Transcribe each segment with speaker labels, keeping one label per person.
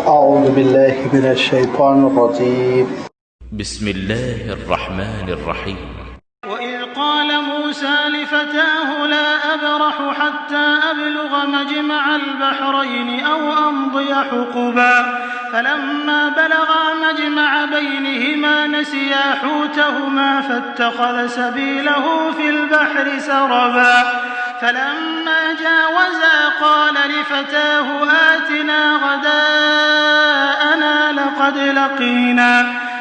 Speaker 1: أعوذ بالله من الشيطان الرجيم
Speaker 2: بسم الله الرحمن الرحيم
Speaker 3: وإذ قال موسى لفتاه لا أبرح حتى أبلغ مجمع البحرين أو أمضي حقبا فلما بلغا مجمع بينهما نسيا حوتهما فاتخذ سبيله في البحر سربا فلما جاوزا قال لفتاه آتنا غداءنا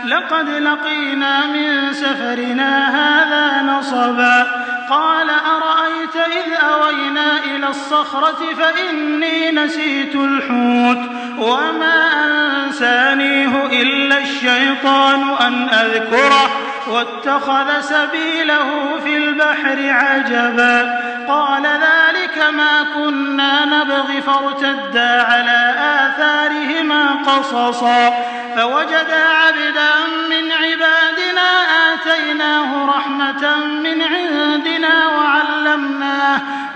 Speaker 3: لقد لقينا من سفرنا هذا نصبا قال أرأيت إذ أوينا إلى الصخرة فإني نسيت الحوت وما أنسانيه إلا الشيطان أن أذكره واتخذ سبيله في البحر عجبا قال ذلك ما كنا نبغي فارتدا على آثارهما قصصا فوجدا عبدا من عبادنا آتيناه رحمة من عندنا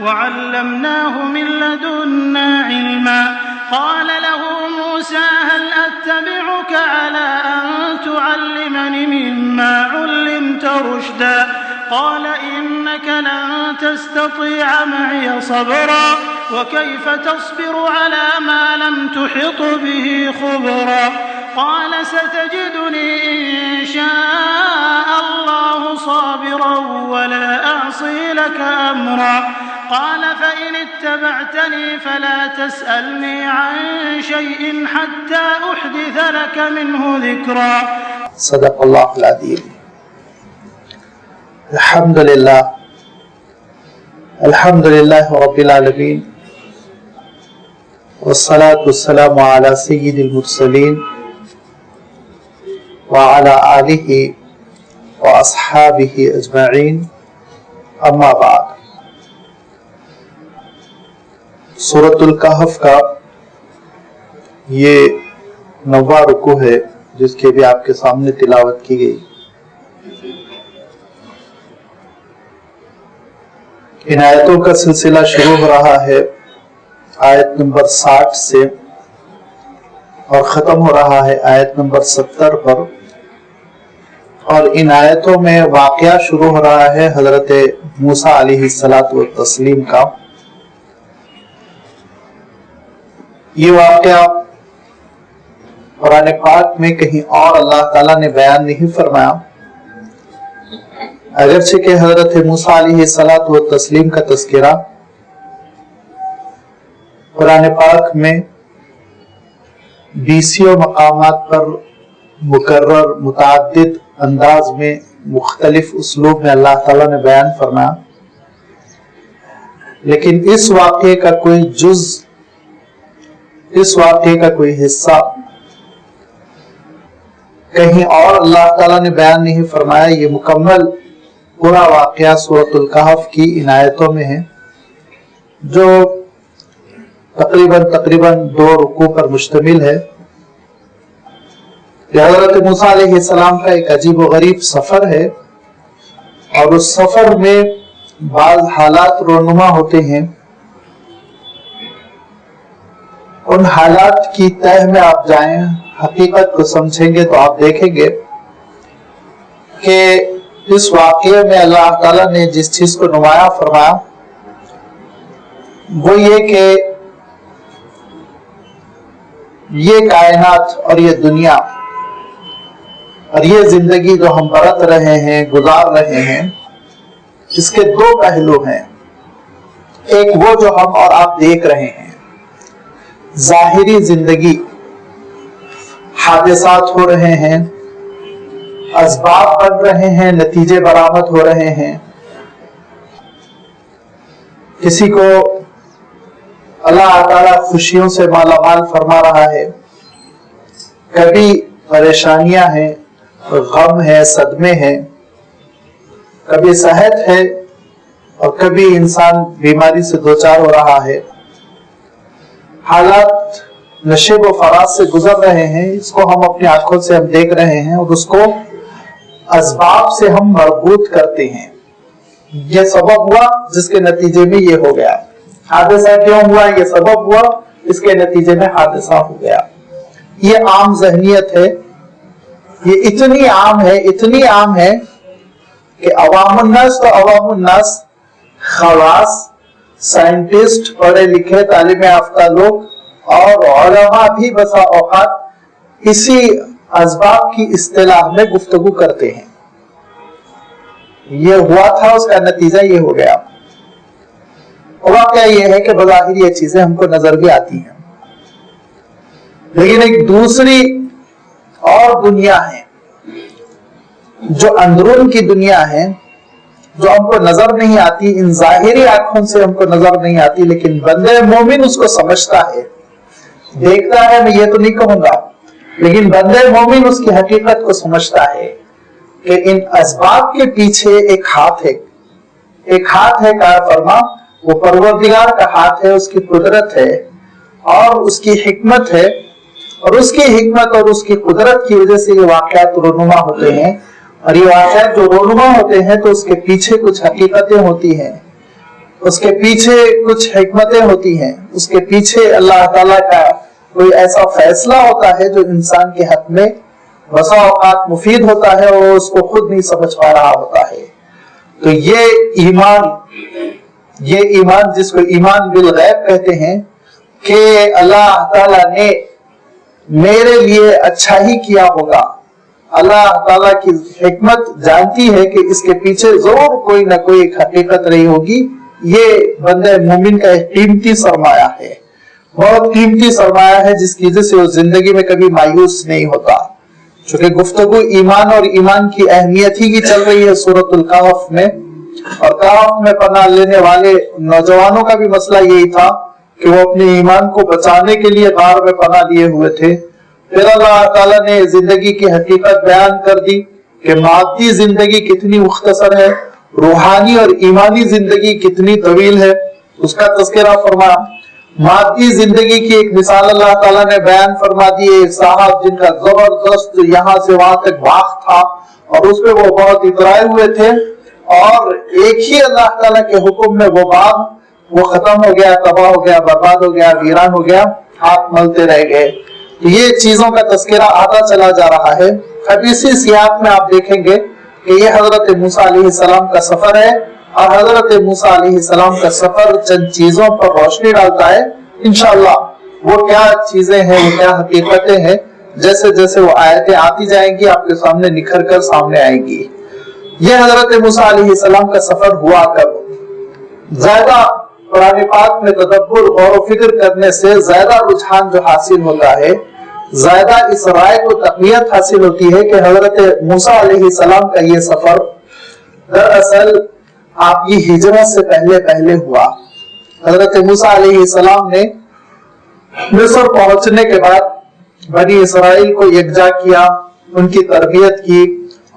Speaker 3: وعلمناه من لدنا علما قال له موسى هل أتبعك على أن تعلمني مما علمت رشدا قال إنك لن تستطيع معي صبرا وكيف تصبر على ما لم تحط به خبرا قال ستجدني إن شاء الله صابرا ولا أعصي لك أمرا قال فإن اتبعتني فلا تسألني عن شيء حتى أحدث لك منه ذكرا
Speaker 1: صدق الله العظيم. الحمد لله رب العالمين والصلاة والسلام على سيد المرسلين وعلى آلہ وأصحابہ اجمعین اما بعد. سورۃ الکہف کا یہ 9واں رکوع ہے جس کی بھی آپ کے سامنے تلاوت کی گئی. ان آیتوں کا سلسلہ شروع ہو رہا ہے آیت نمبر 60 سے اور ختم ہو رہا ہے آیت نمبر 70 پر. اور ان آیتوں میں واقعہ شروع ہو رہا ہے حضرت موسیٰ علیہ السلام کا. یہ واقعہ قرآن پاک میں کہیں اور اللہ تعالیٰ نے بیان نہیں فرمایا، اگرچہ کہ حضرت موسیٰ علیہ السلام کا تذکرہ قرآن پاک میں 20 مقامات پر مکرر متعدد انداز میں مختلف اسلوب میں اللہ تعالیٰ نے بیان فرمایا، لیکن اس واقعے کا کوئی جز، اس واقعے کا کوئی حصہ کہیں اور اللہ تعالیٰ نے بیان نہیں فرمایا. یہ مکمل پورا واقعہ سورۃ الکہف کی ان آیتوں میں ہے جو تقریباً 2 رکوع پر مشتمل ہے. یہ حضرت موسیٰ علیہ السلام کا ایک عجیب و غریب سفر ہے، اور اس سفر میں بعض حالات رونما ہوتے ہیں. ان حالات کی تہ میں آپ جائیں، حقیقت کو سمجھیں گے تو آپ دیکھیں گے کہ اس واقعے میں اللہ تعالیٰ نے جس چیز کو نمایاں فرمایا وہ یہ کہ یہ کائنات اور یہ دنیا اور یہ زندگی جو ہم برت رہے ہیں، گزار رہے ہیں، اس کے 2 پہلو ہیں. ایک وہ جو ہم اور آپ دیکھ رہے ہیں، ظاہری زندگی، حادثات ہو رہے ہیں، اسباب بن رہے ہیں، نتیجے برآمد ہو رہے ہیں. کسی کو اللہ تعالیٰ خوشیوں سے مالا مال فرما رہا ہے، کبھی پریشانیاں ہیں، غم ہے، صدمے ہیں، کبھی صحت ہے اور کبھی انسان بیماری سے دوچار ہو رہا ہے. حالات نشیب و فراز سے گزر رہے ہیں، اس کو ہم اپنی آنکھوں سے ہم دیکھ رہے ہیں اور اس کو اسباب سے ہم مربوط کرتے ہیں. یہ سبب ہوا جس کے نتیجے میں یہ ہو گیا. حادثہ کیوں ہوا؟ یہ سبب ہوا، اس کے نتیجے میں حادثہ ہو گیا. یہ عام ذہنیت ہے، یہ اتنی عام ہے کہ عوام الناس تو عوام الناس، خواص، سائنٹسٹ، پڑھے لکھے تعلیم یافتہ لوگ اور علماء بھی بسا اوقات اسی اسباب کی اصطلاح میں گفتگو کرتے ہیں۔ یہ ہوا تھا، اس کا نتیجہ یہ ہو گیا۔ واقعہ یہ ہے کہ بظاہر یہ چیزیں ہم کو نظر بھی آتی ہیں، لیکن ایک دوسری اور دنیا ہے جو اندرون کی دنیا ہے، جو ہم کو نظر نہیں آتی، ان ظاہری آنکھوں سے ہم کو نظر نہیں آتی، لیکن بندے مومن اس کو سمجھتا ہے، دیکھتا ہے، میں یہ تو نہیں کہوں گا، لیکن بندے مومن اس کی حقیقت کو سمجھتا ہے کہ ان اسباب کے پیچھے ایک ہاتھ ہے کار فرما، وہ پروردگار کا ہاتھ ہے، اس کی قدرت ہے اور اس کی حکمت ہے، اور اس کی حکمت اور اس کی قدرت کی وجہ سے یہ واقعات رونما ہوتے ہیں، اور یہ واقعات جو رونما ہوتے ہیں تو اس کے پیچھے کچھ حقیقتیں ہوتی ہیں، اس کے پیچھے کچھ حکمتیں ہوتی ہیں، اس کے پیچھے اللہ تعالیٰ کا کوئی ایسا فیصلہ ہوتا ہے جو انسان کے حق میں بسا اوقات مفید ہوتا ہے اور اس کو خود نہیں سمجھ پا رہا ہوتا ہے۔ تو یہ ایمان جس کو ایمان بالغیب کہتے ہیں کہ اللہ تعالیٰ نے میرے لیے اچھا ہی کیا ہوگا، اللہ تعالیٰ کی حکمت جانتی ہے کہ اس کے پیچھے ضرور کوئی نہ کوئی ایک حقیقت رہی ہوگی، یہ بندہ مومن کا ایک قیمتی سرمایہ ہے، بہت قیمتی سرمایہ ہے، جس کی وجہ سے وہ زندگی میں کبھی مایوس نہیں ہوتا۔ چونکہ گفتگو ایمان اور ایمان کی اہمیت ہی کی چل رہی ہے سورۃ الکہف میں، اور کہف میں پناہ لینے والے نوجوانوں کا بھی مسئلہ یہی تھا کہ وہ اپنے ایمان کو بچانے کے لیے غار میں پناہ لیے ہوئے تھے۔ پھر اللہ تعالیٰ نے زندگی کی حقیقت بیان کر دی کہ مادی زندگی کتنی مختصر ہے، روحانی اور ایمانی زندگی کتنی طویل ہے، اس کا تذکرہ فرمایا۔ مادی زندگی کی ایک مثال اللہ تعالیٰ نے بیان فرما دی، ایک صاحب جن کا زبردست یہاں سے وہاں تک باغ تھا اور اس پہ وہ بہت اترائے ہوئے تھے، اور ایک ہی اللہ تعالیٰ کے حکم میں وہ باغ وہ ختم ہو گیا، تباہ ہو گیا، برباد ہو گیا، ویران ہو گیا، ہاتھ ملتے رہ گئے۔ یہ چیزوں کا تذکرہ آتا چلا جا رہا ہے۔ اب اسی سیاق میں آپ دیکھیں گے کہ یہ حضرت موسیٰ علیہ السلام کا سفر ہے، اور حضرت موسیٰ علیہ السلام کا سفر چند چیزوں پر روشنی ڈالتا ہے۔ انشاءاللہ وہ کیا چیزیں ہیں، وہ کیا حقیقتیں ہیں، جیسے جیسے وہ آیتیں آتی جائیں گی آپ کے سامنے نکھر کر سامنے آئیں گی۔ یہ حضرت موسیٰ علیہ السلام کا سفر ہوا کب؟ زیادہ قرآن پاک میں تدبر غور و فکر کرنے سے زیادہ رجحان جو حاصل ہوتا ہے، زیادہ اس رائے کو تقویت حاصل ہوتی ہے کہ حضرت موسیٰ علیہ السلام کا یہ سفر دراصل آپ کی ہجرت سے پہلے ہوا۔ حضرت موسیٰ علیہ السلام نے مصر پہنچنے کے بعد بنی اسرائیل کو یکجا کیا، ان کی تربیت کی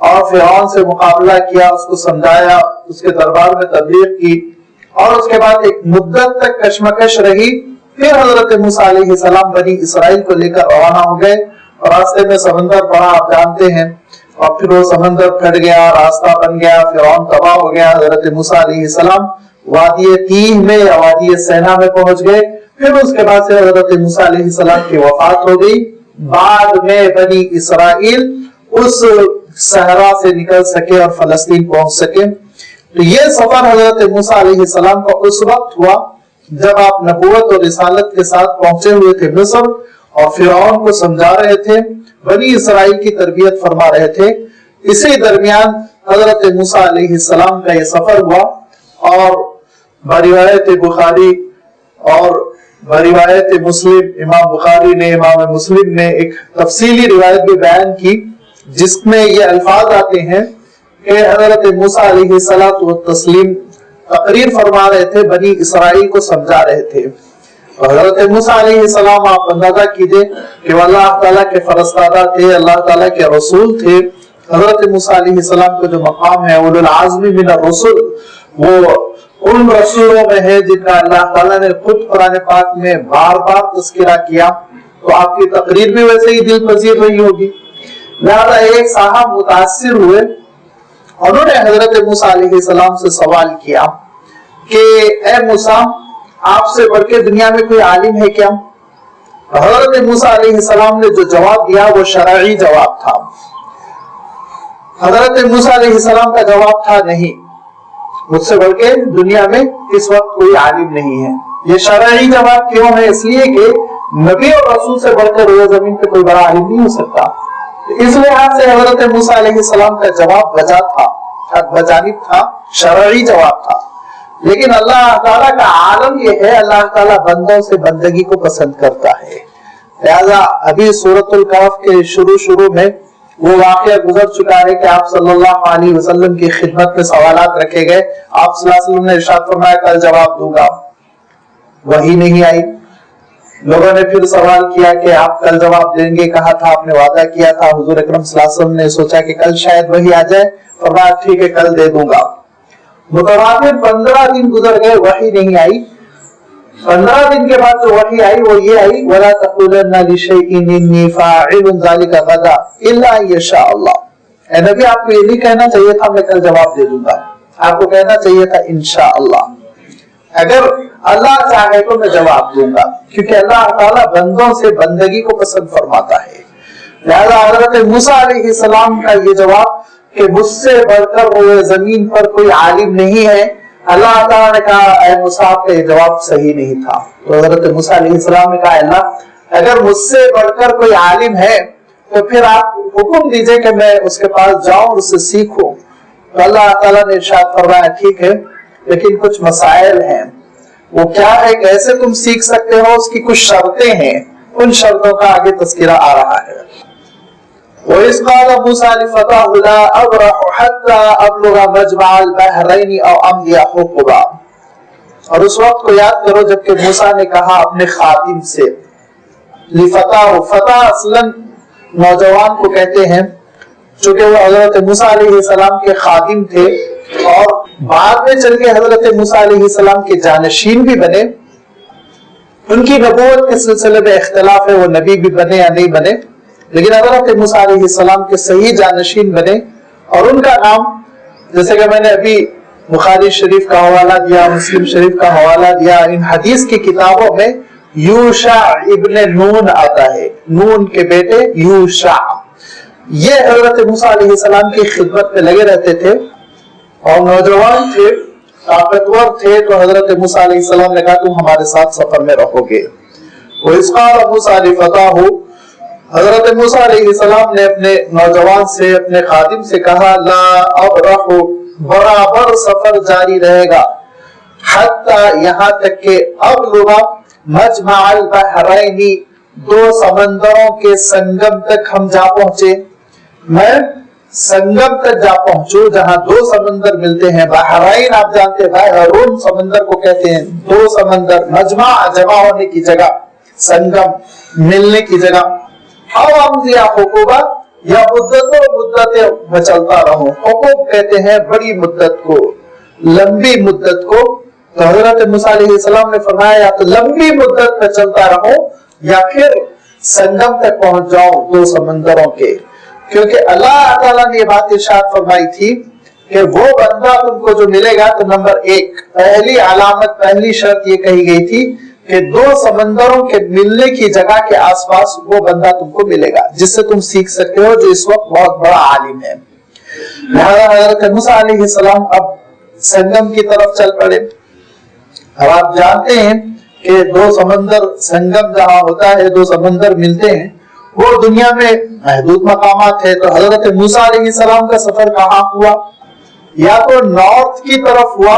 Speaker 1: اور فرعون سے مقابلہ کیا، اس کو سمجھایا، اس کے دربار میں تبلیغ کی، اور اس کے بعد ایک مدت تک کشمکش رہی۔ پھر حضرت موسیٰ علیہ السلام بنی اسرائیل کو لے کر روانہ ہو گئے، اور راستے میں سمندر پڑا، آپ جانتے ہیں، اور پھر وہ سمندر پھٹ گیا، راستہ بن گیا، فرعون تباہ ہو گیا۔ حضرت موسیٰ علیہ السلام وادی تیہ میں یا وادی سینا میں پہنچ گئے۔ پھر اس کے بعد سے حضرت موسیٰ علیہ السلام کی وفات ہو گئی۔ بعد میں بنی اسرائیل اس صحرا سے نکل سکے اور فلسطین پہنچ سکے۔ تو یہ سفر حضرت موسیٰ علیہ السلام کا اس وقت ہوا جب آپ نبوت اور رسالت کے ساتھ پہنچے ہوئے تھے مصر، اور فرعون کو سمجھا رہے تھے، بنی اسرائیل کی تربیت فرما رہے تھے۔ اسی درمیان حضرت موسیٰ علیہ السلام کا یہ سفر ہوا، اور بروایت بخاری اور بروایت مسلم، امام بخاری نے، امام مسلم نے ایک تفصیلی روایت بھی بیان کی جس میں یہ الفاظ آتے ہیں کہ حضرت موسیٰ علیہ السلام تقریر فرما رہے تھے، بنی اسرائیل کو سمجھا رہے تھے۔ حضرت موسیٰ علیہ السلام آپ اندازہ کیجئے کہ وہ اللہ تعالیٰ کے فرستادہ تھے، اللہ تعالیٰ کے رسول تھے۔ حضرت موسیٰ علیہ السلام کا جو مقام ہے اولو العزم من الرسل، وہ ان رسولوں میں ہے جن کا اللہ تعالیٰ نے خود قرآن پاک میں بار بار تذکرہ کیا، تو آپ کی تقریر بھی ویسے ہی دل پذیر رہی ہوگی۔ لہذا ایک صاحب متاثر ہوئے، انہوں نے حضرت موسیٰ علیہ السلام سے سوال کیا کہ اے موسیٰ، آپ سے بڑھ کے دنیا میں کوئی عالم ہے کیا؟ حضرت موسیٰ علیہ السلام نے جو جواب دیا وہ شرعی جواب تھا. حضرت موسیٰ علیہ السلام کا جواب تھا نہیں، مجھ سے بڑھ کے دنیا میں اس وقت کوئی عالم نہیں ہے. یہ شرعی جواب کیوں ہے؟ اس لیے کہ نبی اور رسول سے بڑھ کر روئے زمین پہ کوئی بڑا عالم نہیں ہو سکتا. اس لحاظ سے حضرت موسیٰ علیہ السلام کا جواب بجا تھا، حق بجانب تھا، شرعی جواب تھا. لیکن اللہ تعالیٰ کا عالم یہ ہے، اللہ تعالیٰ بندوں سے بندگی کو پسند کرتا ہے. لہذا ابھی سورۃ الکہف کے شروع میں وہ واقعہ گزر چکا ہے کہ آپ صلی اللہ علیہ وسلم کی خدمت میں سوالات رکھے گئے. آپ صلی اللہ علیہ وسلم نے ارشاد فرمایا کل جواب دوں گا، وہی نہیں آئی. لوگوں نے پھر سوال کیا کہ آپ کل جواب دیں گے، کہا تھا آپ نے وعدہ کیا تھا. حضور اکرم صلی اللہ علیہ وسلم نے سوچا کہ کل شاید وہی آ جائے، فرمایا ٹھیک ہے کل دے دوں گا. متواتر 15 دن گزر گئے، وحی نہیں آئی. 15 دن کے بعد جو وحی آئی وہ یہ آئی وَلَا تَقُولَنَّ لِشَيْءٍ إِنِّي فَاعِلٌ ذَلِكَ غَدًا إِلَّا أَن يَشَاءَ اللَّهُ. اے نبی آپ کو یہ نہیں کہنا چاہیے تھا میں کل جواب دے دوں گا، آپ کو کہنا چاہیے تھا انشاءاللہ، اگر اللہ چاہے تو میں جواب دوں گا، کیونکہ اللہ تعالیٰ بندوں سے بندگی کو پسند فرماتا ہے. لہذا حضرت موسیٰ علیہ السلام کا یہ جواب کہ مجھ سے بڑھ کر روئے زمین پر کوئی عالم نہیں ہے، اللہ تعالیٰ نے کہا اے موسیٰ کا یہ جواب صحیح نہیں تھا. تو حضرت موسیٰ علیہ السلام نے کہا اللہ اگر مجھ سے بڑھ کر کوئی عالم ہے تو پھر آپ حکم دیجئے کہ میں اس کے پاس جاؤں اور اس سے سیکھوں. تو اللہ تعالیٰ نے ارشاد فرمایا ٹھیک ہے لیکن کچھ مسائل ہیں. وہ کیا ہے، کیسے تم سیکھ سکتے ہو، اس کی کچھ شرطیں ہیں، ان شرطوں کا آگے تذکرہ آ رہا ہے. وَإِذْ قَالَ مُوسَىٰ لِفَتَاهُ لَا أَبْرَحُ حَتَّىٰ أَبْلُغَ مَجْمَعَ الْبَحْرَيْنِ أَوْ أَمْضِيَ حُقُبًا. اور اس وقت کو یاد کرو جبکہ موسیٰ نے کہا اپنے خادم سے، لِفَتَاهُ، فتح اصلاً نوجوان کو کہتے ہیں، چونکہ وہ حضرت موسیٰ علیہ السلام کے خادم تھے اور بعد میں چل کے حضرت موسیٰ علیہ السلام کے جانشین بھی بنے. ان کی نبوت کے سلسلے میں اختلاف ہے، وہ نبی بھی بنے یا نہیں بنے، لیکن حضرت موسیٰ علیہ السلام کے صحیح جانشین بنے. اور ان کا نام جیسے کہ میں نے ابھی بخاری شریف کا حوالہ دیا، مسلم شریف کا حوالہ دیا، ان حدیث کی کتابوں میں یوشع ابن نون آتا ہے، نون کے بیٹے یوشع. یہ حضرت موسیٰ علیہ السلام کی خدمت میں لگے رہتے تھے اور نوجوان تھے، طاقتور تھے. تو حضرت موسیٰ علیہ السلام نے کہا تم ہمارے ساتھ سفر میں رہو گے. وَإِذْ قَالَ مُوسَىٰ لِفَتَاهُ، حضرت موسیٰ علیہ السلام نے اپنے نوجوان سے، اپنے خادم سے کہا لا ابرح، برابر سفر جاری رہے گا، حتی یہاں تک کہ ابلغ مجمع البحرین، دو سمندروں کے سنگم تک ہم جا پہنچے. میں سنگم تک جا پہنچوں جہاں دو سمندر ملتے ہیں. بحرین آپ جانتے ہیں بحرون سمندر کو کہتے ہیں، دو سمندر، مجمع جمع ہونے کی جگہ، سنگم ملنے کی جگہ. او امضی حقوبہ، یا مدت میں چلتا رہوں. حقوب کہتے ہیں بڑی مدت کو، لمبی مدت کو. تو حضرت موسیٰ علیہ السلام نے فرمایا یا تو لمبی مدت میں چلتا رہوں یا پھر سنگم تک پہنچ جاؤں دو سمندروں کے. کیونکہ اللہ تعالیٰ نے یہ بات ارشاد فرمائی تھی کہ وہ بندہ تم کو جو ملے گا، تو نمبر 1 پہلی علامت، پہلی شرط یہ کہی گئی تھی کہ دو سمندروں کے ملنے کی جگہ کے آس پاس وہ بندہ تم کو ملے گا جس سے تم سیکھ سکتے ہو، جو اس وقت بہت بڑا عالم ہے. لہذا حضرت موسیٰ علیہ السلام اب سنگم کی طرف چل پڑے. اب آپ جانتے ہیں کہ دو سمندر، سنگم جہاں ہوتا ہے دو سمندر ملتے ہیں، وہ دنیا میں محدود مقامات ہے. تو حضرت موسیٰ علیہ السلام کا سفر کہاں ہوا؟ یا تو نارتھ کی طرف ہوا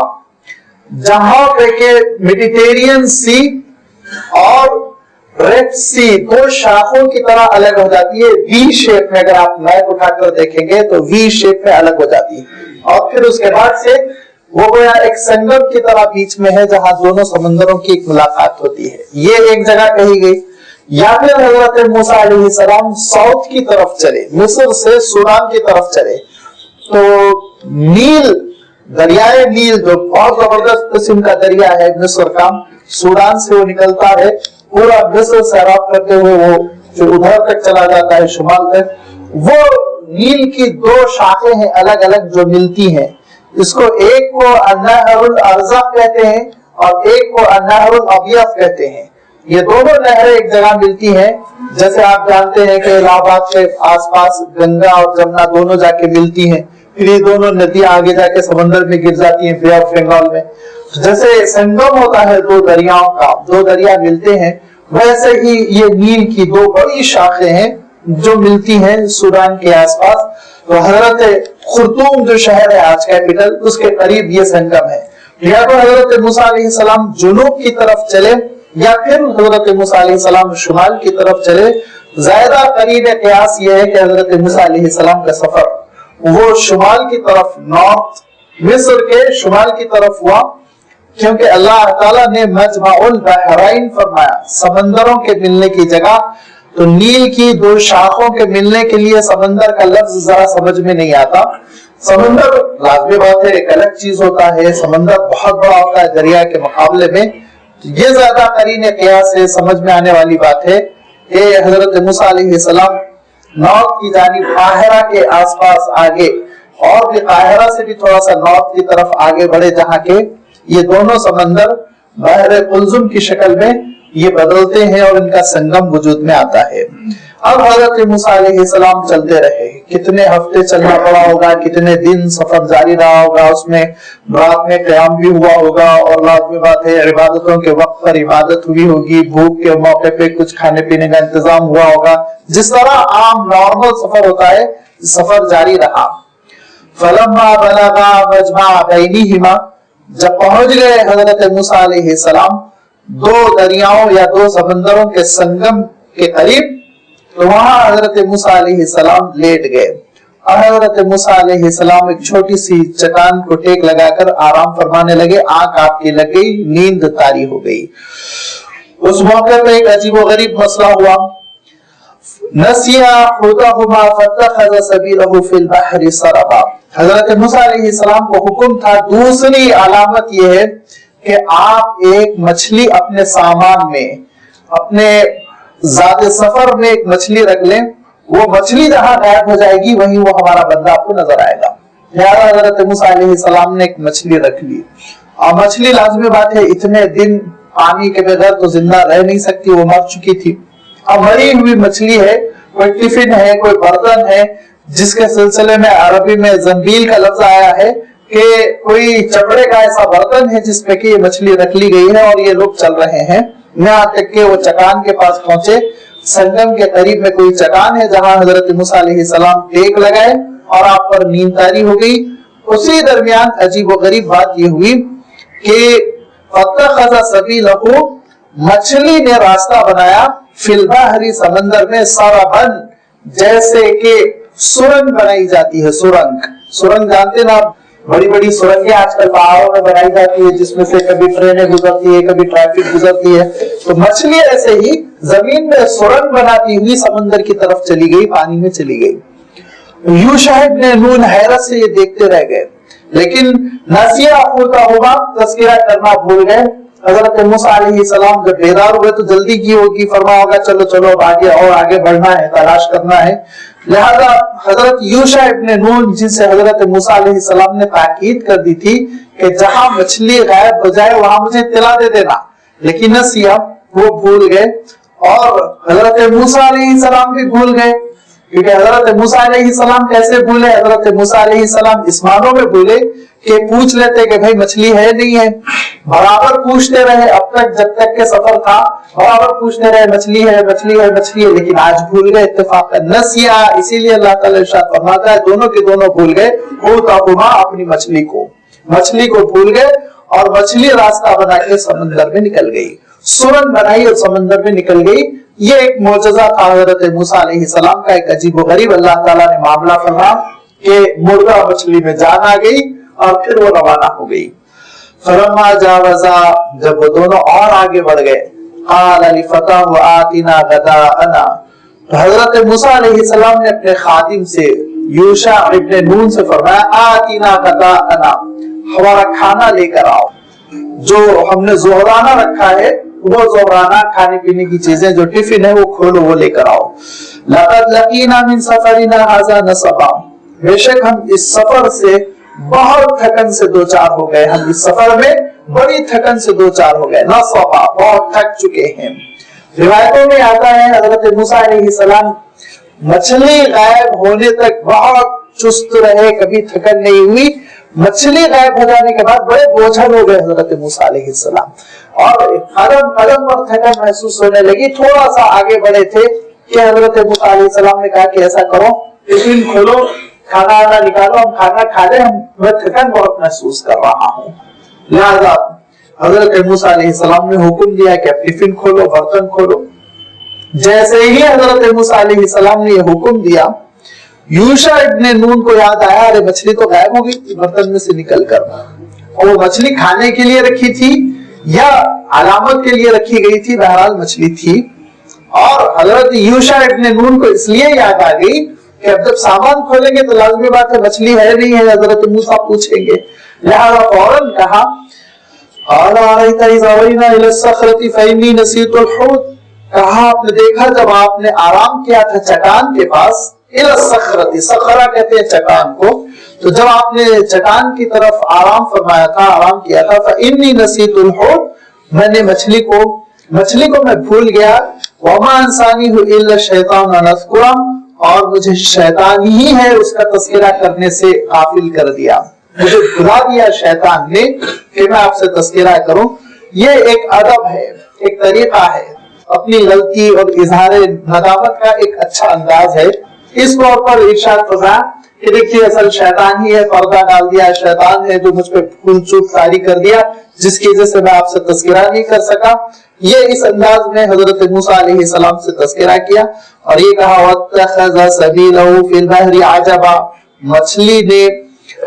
Speaker 1: جہاں پہ کہ میڈیٹیرین سی اور ریڈ سی دو شاخوں کی طرح الگ ہو جاتی ہے، وی شیپ میں. اگر آپ میپ اٹھا کر دیکھیں گے تو وی شیپ میں الگ ہو جاتی ہے. اور پھر اس کے بعد سے وہ گویا ایک سنگم کی طرح بیچ میں ہے جہاں دونوں سمندروں کی ایک ملاقات ہوتی ہے. یہ ایک جگہ کہی گئی. یا پھر حضرت موسیٰ علیہ السلام ساؤتھ کی طرف چلے، مصر سے سوڈان کی طرف چلے. تو نیل، دریائے نیل جو بہت زبردست قسم کا دریا ہے مصر کا، سوڈان سے وہ نکلتا ہے، پورا مصر سیراب کرتے ہوئے وہ جو ادھر تک چلا جاتا ہے شمال تک. وہ نیل کی دو شاخیں ہیں الگ الگ جو ملتی ہیں. اس کو ایک کو النہر الارزق کہتے ہیں اور ایک کو النہر الابیض کہتے ہیں. یہ دونوں نہریں ایک جگہ ملتی ہیں. جیسے آپ جانتے ہیں کہ الہ آباد کے آس پاس گنگا اور جمنا دونوں جا کے ملتی ہیں, پھر یہ دونوں ندیاں آگے جا کے سمندر میں گر جاتی ہیں, بے آف بنگال میں. جیسے سنگم ہوتا ہے دو دریاؤں کا, دو دریا ملتے ہیں, ویسے ہی یہ نیل کی دو بڑی شاخیں ہیں جو ملتی ہیں سوڈان کے آس پاس. تو حضرت خرطوم جو شہر ہے آج کیپٹل, اس کے قریب یہ سنگم ہے. یا تو حضرت موسیٰ علیہ السلام جنوب کی طرف چلے یا پھر حضرت موسیٰ علیہ السلام شمال کی طرف چلے. زیادہ قریب قیاس یہ ہے کہ حضرت موسیٰ علیہ السلام کا سفر وہ شمال کی طرف, نارتھ مصر کے شمال کی طرف ہوا, کیونکہ اللہ تعالیٰ نے مجمع البحرین فرمایا, سمندروں کے ملنے کی جگہ. تو نیل کی دو شاخوں کے ملنے کے لیے سمندر کا لفظ ذرا سمجھ میں نہیں آتا. سمندر لازمی بات ہے ایک الگ چیز ہوتا ہے, سمندر بہت بڑا ہوتا ہے دریا کے مقابلے میں. یہ زیادہ قرین قیاس ہے, سمجھ میں آنے والی بات ہے کہ حضرت موسیٰ علیہ السلام نارتھ کی جانب قاہرہ کے آس پاس آگے, اور بھی قاہرہ سے بھی تھوڑا سا نارتھ کی طرف آگے بڑھے, جہاں کے یہ دونوں سمندر بحر قلزم کی شکل میں یہ بدلتے ہیں اور ان کا سنگم وجود میں آتا ہے. اب حضرت موسیٰ علیہ السلام چلتے رہے, کتنے ہفتے چلنا پڑا ہوگا, کتنے دن سفر جاری رہا ہوگا, اس میں رات میں قیام بھی ہوا ہوگا, اور رات میں بات ہے عبادتوں کے وقت پر عبادت ہوئی ہوگی, بھوک کے موقع پہ کچھ کھانے پینے کا انتظام ہوا ہوگا. جس طرح عام نارمل سفر ہوتا ہے سفر جاری رہا. فلما بلغا مجمع بینہما, جب پہنچ گئے حضرت موسیٰ علیہ السلام دو دریاؤں یا دو سمندروں کے سنگم کے قریب, تو وہاں حضرت موسیٰ علیہ السلام لیٹ گئے, اور حضرت موسیٰ علیہ السلام ایک چھوٹی سی چٹان کو ٹیک لگا کر آرام فرمانے لگے. آنکھ آپ کی لگ گئی, نیند طاری ہو گئی. اس موقع پہ ایک عجیب و غریب مسئلہ ہوا. نسیا حوتہما فاتخذ سبیلہ فی البحر سربا. حضرت موسیٰ علیہ السلام کو حکم تھا, دوسری علامت یہ ہے کہ آپ ایک مچھلی اپنے سامان میں, اپنے ذات سفر میں ایک مچھلی رکھ لیں. وہ مچھلی جہاں غائب ہو جائے گی وہیں وہ ہمارا بندہ آپ کو نظر آئے گا. لہذا حضرت موسیٰ علیہ السلام نے ایک مچھلی رکھ لی. اور مچھلی لازمی بات ہے اتنے دن پانی کے بغیر تو زندہ رہ نہیں سکتی, وہ مر چکی تھی. اب مری ہوئی مچھلی ہے, کوئی ٹفن ہے, کوئی برتن ہے, جس کے سلسلے میں عربی میں زنبیل کا لفظ آیا ہے کہ کوئی چپڑے کا ایسا برتن ہے جس پہ کہ یہ مچھلی رکھ لی گئی ہے اور یہ لوگ چل رہے ہیں. یہاں تک کہ وہ چٹان کے پاس پہنچے, سنگم کے قریب میں کوئی چٹان ہے جہاں حضرت موسیٰ علیہ السلام ٹیک لگائے اور آپ پر نیند طاری ہو گئی. اسی درمیان عجیب و غریب بات یہ ہوئی کہ فاتخذ سبیلہ, مچھلی نے راستہ بنایا, فی البحر, سمندر میں, سربن, جیسے کہ سرنگ بنائی جاتی ہے. سرنگ جانتے نا آپ, بڑی بڑی سرنگیں آج کل پہاڑوں میں بنائی جاتی ہے جس میں سے کبھی ٹرینیں گزرتی ہے, کبھی ٹریفک گزرتی ہے. تو مچھلی ایسے ہی زمین میں سرنگ بناتی ہوئی سمندر کی طرف چلی گئی, پانی میں چلی گئی. یوشع ابن نون حیرت سے یہ دیکھتے رہ گئے, لیکن نسیہ حوتہما, تذکرہ کرنا بھول گئے. حضرت موسیٰ علیہ السلام جب بیدار ہوئے تو جلدی کی ہوگی, فرمایا ہوگا چلو چلو اب آگے اور آگے بڑھنا ہے, تلاش کرنا ہے. لہذا حضرت یوشع ابن نون, جن سے حضرت موسیٰ علیہ السلام نے تاکید کر دی تھی کہ جہاں مچھلی غائب ہو جائے وہاں مجھے اطلاع دے دینا, لیکن نسیہ, وہ بھول گئے. اور حضرت موسیٰ علیہ السلام بھی بھول گئے, کیونکہ حضرت موسیٰ علیہ السلام کیسے بھولے؟ حضرت موسیٰ علیہ السلام اس معنوں میں بھولے کہ پوچھ لیتے کہ بھائی مچھلی ہے نہیں ہے, برابر پوچھتے رہے اب تک جب تک کہ سفر تھا, برابر پوچھتے رہے مچھلی ہے مچھلی ہے مچھلی ہے, لیکن آج بھول گئے اتفاق نسیہ. اسی لیے اللہ تعالی ارشاد فرماتا ہے دونوں کے دونوں بھول گئے, حوتہما, اپنی مچھلی کو بھول گئے, اور مچھلی راستہ بنا کے سمندر میں نکل گئی, سرنگ بنائی اور سمندر میں نکل گئی. یہ ایک معجزہ تھا حضرت موسیٰ علیہ السلام کا, ایک عجیب و غریب اللہ تعالیٰ نے معاملہ فرمایا کہ مردہ مچھلی میں جان آ گئی اور پھر وہ روانہ ہو گئی. فلما جاوزا, جب وہ دونوں اور آگے بڑھ گئے, قال لفتاه آتنا غداءنا, تو حضرت موسیٰ علیہ السلام نے اپنے خادم سے یوشع ابن نون سے فرمایا آتنا غداءنا, ہمارا کھانا لے کر آؤ, جو ہم نے زہرانہ رکھا ہے وہ زہرانہ کھانے پینے کی چیزیں جو ٹفن ہے وہ کھولو, وہ لے کر آؤ. لقد لقینا من سفرنا هذا نصبا, بے شک ہم اس سفر سے بہت تھکن سے دو چار ہو گئے, ہم اس سفر میں بڑی تھکن سے دو چار ہو گئے, نصبا, بہت تھک چکے ہیں. روایتوں میں آتا ہے حضرت موسیٰ علیہ السلام مچھلی غائب ہونے تک بہت چست رہے, کبھی تھکن نہیں ہوئی. مچھلی غائب ہو جانے کے بعد بڑے بوجھل ہو گئے حضرت موسیٰ علیہ السلام, اور قدم قدم پر تھکن محسوس ہونے لگی. تھوڑا سا آگے بڑھے تھے کہ حضرت موسیٰ علیہ السلام نے کہا کہ ایسا کرو, ٹفن کھولو, کھانا آنا نکالو, ہم کھانا کھا لیں, میں تھکن بہت محسوس کر رہا ہوں. لہذا حضرت موسیٰ علیہ السلام نے حکم دیا کہ اب ٹفن کھولو, برتن کھولو. جیسے ہی حضرت موسیٰ علیہ السلام نے یہ حکم دیا, یوشع ابن نون کو یاد آیا, ارے مچھلی تو غائب ہو گئی تھی برتن میں سے نکل کر. اور وہ مچھلی کھانے کے لیے رکھی تھی یا علامت کے لیے رکھی گئی تھی, بہرحال مچھلی تھی. اور حضرت یوشع ابن نون کو اس لیے یاد آ گئی کہ اب جب سامان کھولیں گے تو لازمی بات ہے مچھلی ہے نہیں ہے, حضرت موسیٰ پوچھیں گے. لہذا فوراً کہا, کہا آپ نے دیکھا جب آپ نے آرام کیا تھا چٹان کے پاس, صخرہ کہتے ہیں چٹان کو, تو جب آپ نے چٹان کی طرف آرام فرمایا تھا, آرام کیا تھا, فإنی نسیت الحوت, میں نے مچھلی کو میں بھول گیا. وما انسانیہ الا الشیطان ان اذکرہ, اور مجھے شیطان ہی ہے اس کا تذکرہ کرنے سے غافل کر دیا, مجھے بھلا دیا شیطان نے کہ میں آپ سے تذکرہ کروں. یہ ایک ادب ہے, ایک طریقہ ہے, اپنی غلطی اور اظہار ندامت کا ایک اچھا انداز ہے. اس طور پر ارشاد فرمایا کہ دیکھیے اصل شیطان ہی ہے, پردہ ڈال دیا, شیطان ہے جو مجھ پہ بھول چوک طاری کر دیا, جس کی وجہ سے میں آپ سے تذکرہ نہیں کر سکا. یہ اس انداز میں حضرت موسیٰ علیہ السلام سے تذکرہ کیا, اور یہ کہا واتخذ سبیلہ فی البحر عجبا, مچھلی نے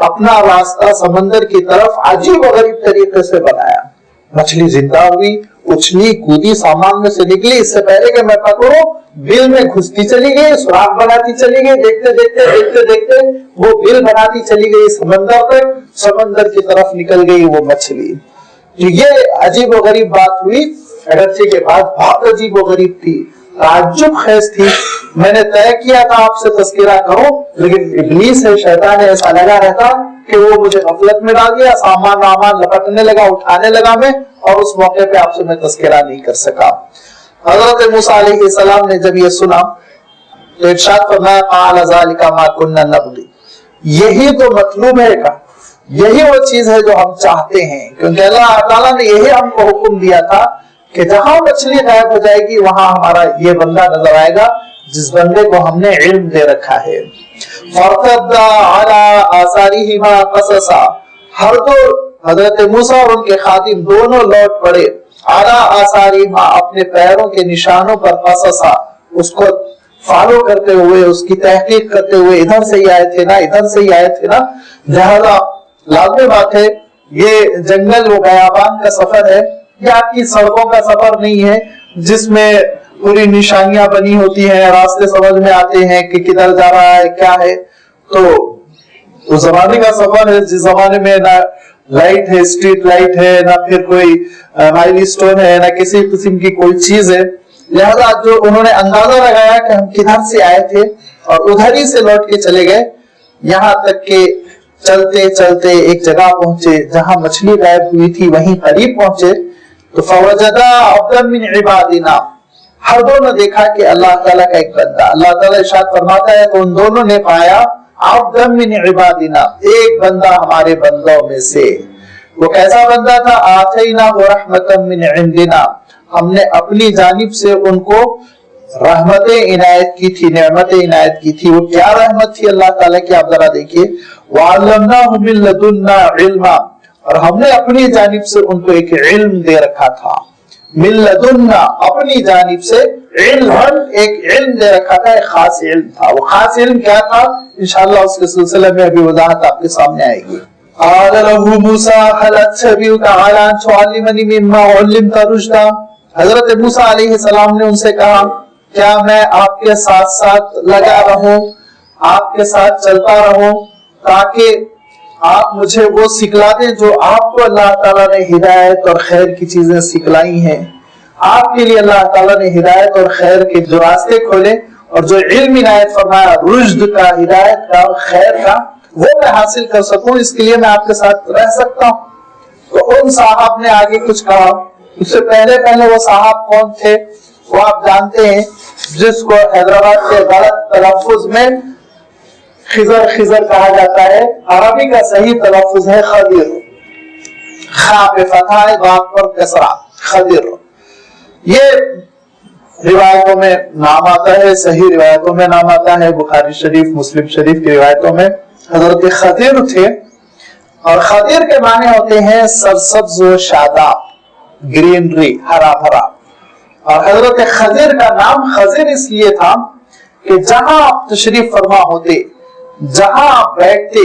Speaker 1: اپنا راستہ سمندر کی طرف عجیب و غریب طریقے سے بنایا. مچھلی زندہ ہوئی, اچھلی کودی, سامان میں سے نکلی, اس سے پہلے کہ میں پکڑوں بل میں گھستی چلی گئی, سوراخ بناتی چلی گئی, دیکھتے دیکھتے دیکھتے دیکھتے وہ بل بناتی چلی گئی سمندر تک, سمندر کی طرف نکل گئی وہ مچھلی. یہ عجیب و غریب بات ہوئی, اگرچہ کے بعد بہت عجیب و غریب تھی, تعجب خیز تھی. میں نے طے کیا تھا آپ سے تذکرہ کروں, لیکن ابلیس ہے, شیطان ہے, ایسا لگا رہتا کہ وہ مجھے غفلت میں ڈال دیا, سامان وامان لپٹنے لگا, اٹھانے لگا میں, اور اس موقع پہ آپ سے میں تذکرہ نہیں کر سکا. حضرت موسیٰ علیہ السلام نے جب یہ سنا تو ارشاد فرمایا قال ذلک ما كنا نبغي, یہی تو مطلوب ہے کا, یہی وہ چیز ہے جو ہم چاہتے ہیں, کیونکہ اللہ تعالیٰ نے یہی ہم کو حکم دیا تھا کہ جہاں مچھلی غائب ہو جائے گی وہاں ہمارا یہ بندہ نظر آئے گا جس بندے کو ہم نے علم دے رکھا ہے. فارتدا علی آثارہما قصصا, ہر دو حضرت موسیٰ اور ان کے خادم دونوں لوٹ پڑے, علی آثارہما, اپنے پیروں کے نشانوں پر, قصصا, اس کو فالو کرتے ہوئے, اس کی تحقیق کرتے ہوئے, ادھر سے ہی آئے تھے نا, ادھر سے ہی آئے تھے نا. لہذا لازمی بات ہے یہ جنگل و بیابان کا سفر ہے, یہ آپ کی سڑکوں کا سفر نہیں ہے جس میں پوری نشانیاں بنی ہوتی ہیں, راستے سمجھ میں آتے ہیں کہ کدھر جا رہا ہے, کیا ہے. تو اس زمانے کا سفر ہے جس زمانے میں نہ لائٹ ہے, اسٹریٹ لائٹ ہے, نہ پھر کوئی مائل سٹون ہے, نہ کسی قسم کی کوئی چیز ہے. لہذا جو انہوں نے اندازہ لگایا کہ ہم کدھر سے آئے تھے اور ادھر ہی سے لوٹ کے چلے گئے, یہاں تک کہ چلتے چلتے ایک جگہ پہنچے جہاں مچھلی غائب ہوئی تھی, وہیں قریب پہنچے تو فوجدا عبدا من عبادنا, ہر دونوں نے دیکھا کہ اللہ تعالیٰ کا ایک بندہ, اللہ تعالیٰ ارشاد فرماتا ہے تو ان دونوں نے پایا عبدا من عبادنا, ایک بندہ ہمارے بندوں میں سے. وہ کیسا بندہ تھا؟ آتیناہ رحمتا من عندنا, ہم نے اپنی جانب سے ان کو رحمت عنایت کی تھی, نعمت عنایت کی تھی. وہ کیا رحمت تھی اللہ تعالیٰ کی, آپ ذرا دیکھیے. وعلمناہ من لدنا علما, اور ہم نے اپنی جانب سے ان کو ایک علم دے رکھا تھا. من لدنا, اپنی جانب سے, علم, ایک علم دے رکھا تھا, ایک خاص علم تھا. وہ خاص علم کیا تھا انشاءاللہ اس کے سلسلے میں ابھی وضاحت آپ کے سامنے آئے گی. قال له موسیٰ هل اتبعک علی ان تعلمنی مما علمت رشدا, حضرت موسیٰ علیہ السلام نے ان سے کہا کیا میں آپ کے ساتھ ساتھ لگا رہوں, آپ کے ساتھ چلتا رہوں تاکہ آپ مجھے وہ سکھلا دیں جو آپ کو اللہ تعالیٰ نے ہدایت اور خیر کی چیزیں سکھلائی ہیں. آپ کے لیے اللہ تعالیٰ نے ہدایت اور خیر کے جو راستے کھولے اور جو علم عنایت فرمایا رشد کا, ہدایت کا, خیر کا, وہ میں حاصل کر سکوں, اس کے لیے میں آپ کے ساتھ رہ سکتا ہوں. تو ان صاحب نے آگے کچھ کہا. اس سے پہلے وہ صاحب کون تھے؟ وہ آپ جانتے ہیں جس کو حیدرآباد کے غلط تلفظ میں خضر خضر کہا جاتا ہے، عربی کا صحیح تلفظ ہے خضر، خا پہ فتحہ ہے، بات پر کسرہ، خضر۔ یہ روایتوں میں نام آتا ہے، صحیح روایتوں میں نام آتا ہے، بخاری شریف مسلم شریف کی روایتوں میں حضرت خضر تھے، اور خضر کے معنی ہوتے ہیں سرسبز و شاداب، گرینری، ہرا بھرا۔ اور حضرت خضر کا نام خضر اس لیے تھا کہ جہاں آپ تشریف فرما ہوتے، جہاں آپ بیٹھتے،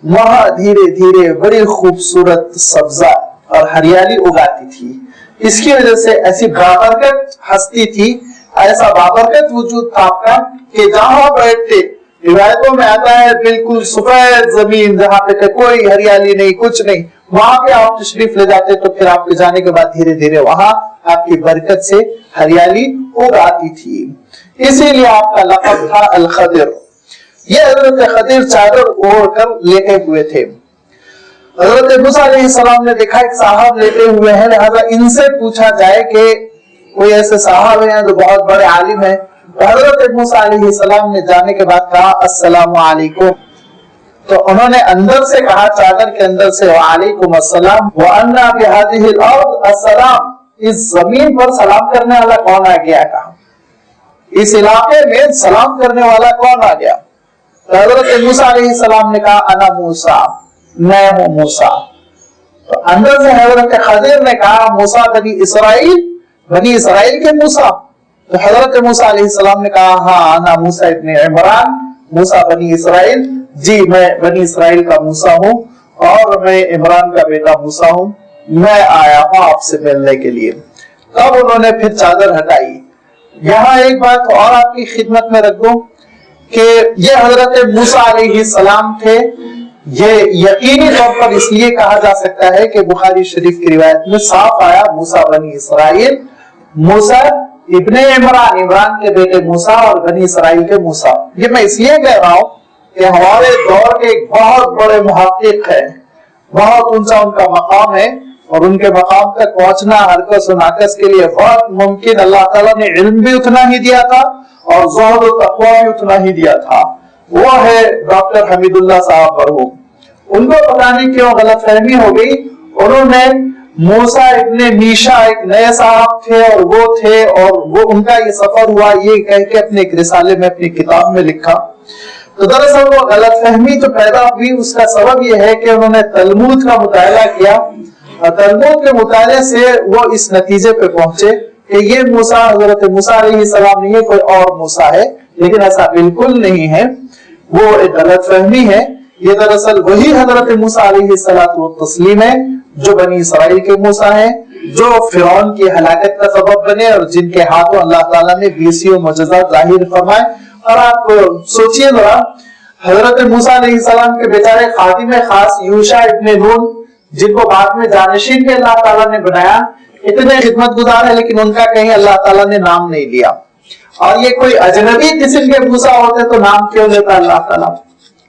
Speaker 1: وہاں دھیرے دھیرے بڑی خوبصورت سبزہ اور ہریالی اگاتی تھی۔ اس کی وجہ سے ایسی بابرکت ہستی تھی، ایسا بابرکت وجود تھا آپ کا کہ جہاں بیٹھتے، روایتوں میں آتا ہے بالکل سفید زمین جہاں پہ کوئی ہریالی نہیں، کچھ نہیں، وہاں پہ آپ تشریف لے جاتے تو پھر آپ کے جانے کے بعد دھیرے دھیرے وہاں آپ کی برکت سے ہریالی اگاتی تھی، اسی لیے آپ کا لقب تھا الخضر۔ یہ حضرت خضر چادر اوڑھ کر لیٹے ہوئے تھے۔ حضرت موسیٰ علیہ السلام نے دیکھا ایک صاحب لیٹے ہوئے ہیں، لہذا ان سے پوچھا جائے کہ کوئی ایسے صاحب ہیں جو بہت بڑے عالم ہیں، تو حضرت موسیٰ علیہ السلام نے جانے کے بعد کہا السلام علیکم، تو انہوں نے اندر سے کہا، چادر کے اندر سے، وعلیکم السلام، وَأَنَّا بِهَذِهِ الْأَرْضِ السلام، اس زمین پر سلام کرنے والا کون آ گیا؟ کہا اس علاقے میں سلام کرنے والا کون آ گیا؟ تو حضرت موسیٰ علیہ السلام نے کہا انا موسیٰ، میں ہوں موسیٰ۔ تو اندر سے حضرت خضر نے کہا موسیٰ بنی اسرائیل کے موسیٰ؟ تو حضرت موسیٰ علیہ السلام نے کہا ہاں انا موسیٰ ابن عمران، موسیٰ بنی اسرائیل، جی میں بنی اسرائیل کا موسیٰ ہوں اور میں عمران کا بیٹا موسیٰ ہوں، میں آیا ہوں آپ سے ملنے کے لیے۔ تب انہوں نے پھر چادر ہٹائی۔ یہاں ایک بات اور آپ کی خدمت میں رکھ دوں کہ یہ حضرت موسیٰ علیہ السلام تھے، یہ یقینی طور پر اس لیے کہا جا سکتا ہے کہ بخاری شریف کی روایت میں صاف آیا موسیٰ بنی اسرائیل، موسیٰ ابن عمران، عمران کے بیٹے موسیٰ اور بنی اسرائیل کے موسیٰ۔ یہ میں اس لیے کہہ رہا ہوں کہ ہمارے دور کے ایک بہت بڑے محقق ہیں، بہت اونچا ان کا مقام ہے، اور ان کے مقام تک پہنچنا ہرکس و ناقص کے لیے بہت ممکن۔ اللہ تعالیٰ نے علم بھی اتنا ہی دیا تھا اور زہد و تقویٰ بھی اتنا ہی دیا تھا۔ وہ ہے ڈاکٹر حمید اللہ صاحب مرحوم۔ ان کو پتہ نہیں کیوں غلط فہمی ہو گئی، انہوں نے موسیٰ ابن میشا ایک نئے صاحب تھے اور وہ تھے، اور وہ ان کا یہ سفر ہوا یہ کہہ کے اپنے ایک رسالے میں اپنی کتاب میں لکھا۔ تو دراصل وہ غلط فہمی تو پیدا ہوئی، اس کا سبب یہ ہے کہ انہوں نے تلمود کا مطالعہ کیا، اور تلمود کے مطالعے سے وہ اس نتیجے پہ پہنچے کہ یہ موسیٰ حضرت موسیٰ علیہ السلام نہیں ہے، کوئی اور موسیٰ ہے، لیکن ایسا بالکل نہیں ہے، وہ ایک غلط فہمی ہے۔ یہ دراصل وہی حضرت موسیٰ علیہ السلام ہے جو بنی اسرائیل کے موسیٰ ہیں، جو فرعون کی ہلاکت کا سبب بنے اور جن کے ہاتھوں اللہ تعالیٰ نے 20 معجزات ظاہر فرمائے۔ اور آپ سوچئے ذرا، حضرت موسیٰ علیہ السلام کے بیچارے خادم خاص یوشع ابن نون، جن کو بعد میں جانشین کے اللہ تعالیٰ نے بنایا، اتنے خدمت گزار ہے لیکن ان کا کہیں اللہ تعالیٰ نے نام نہیں لیا۔ اور یہ کوئی اجنبی قسم کے موسیٰ ہوتے تو نام کیوں لیتا اللہ تعالیٰ؟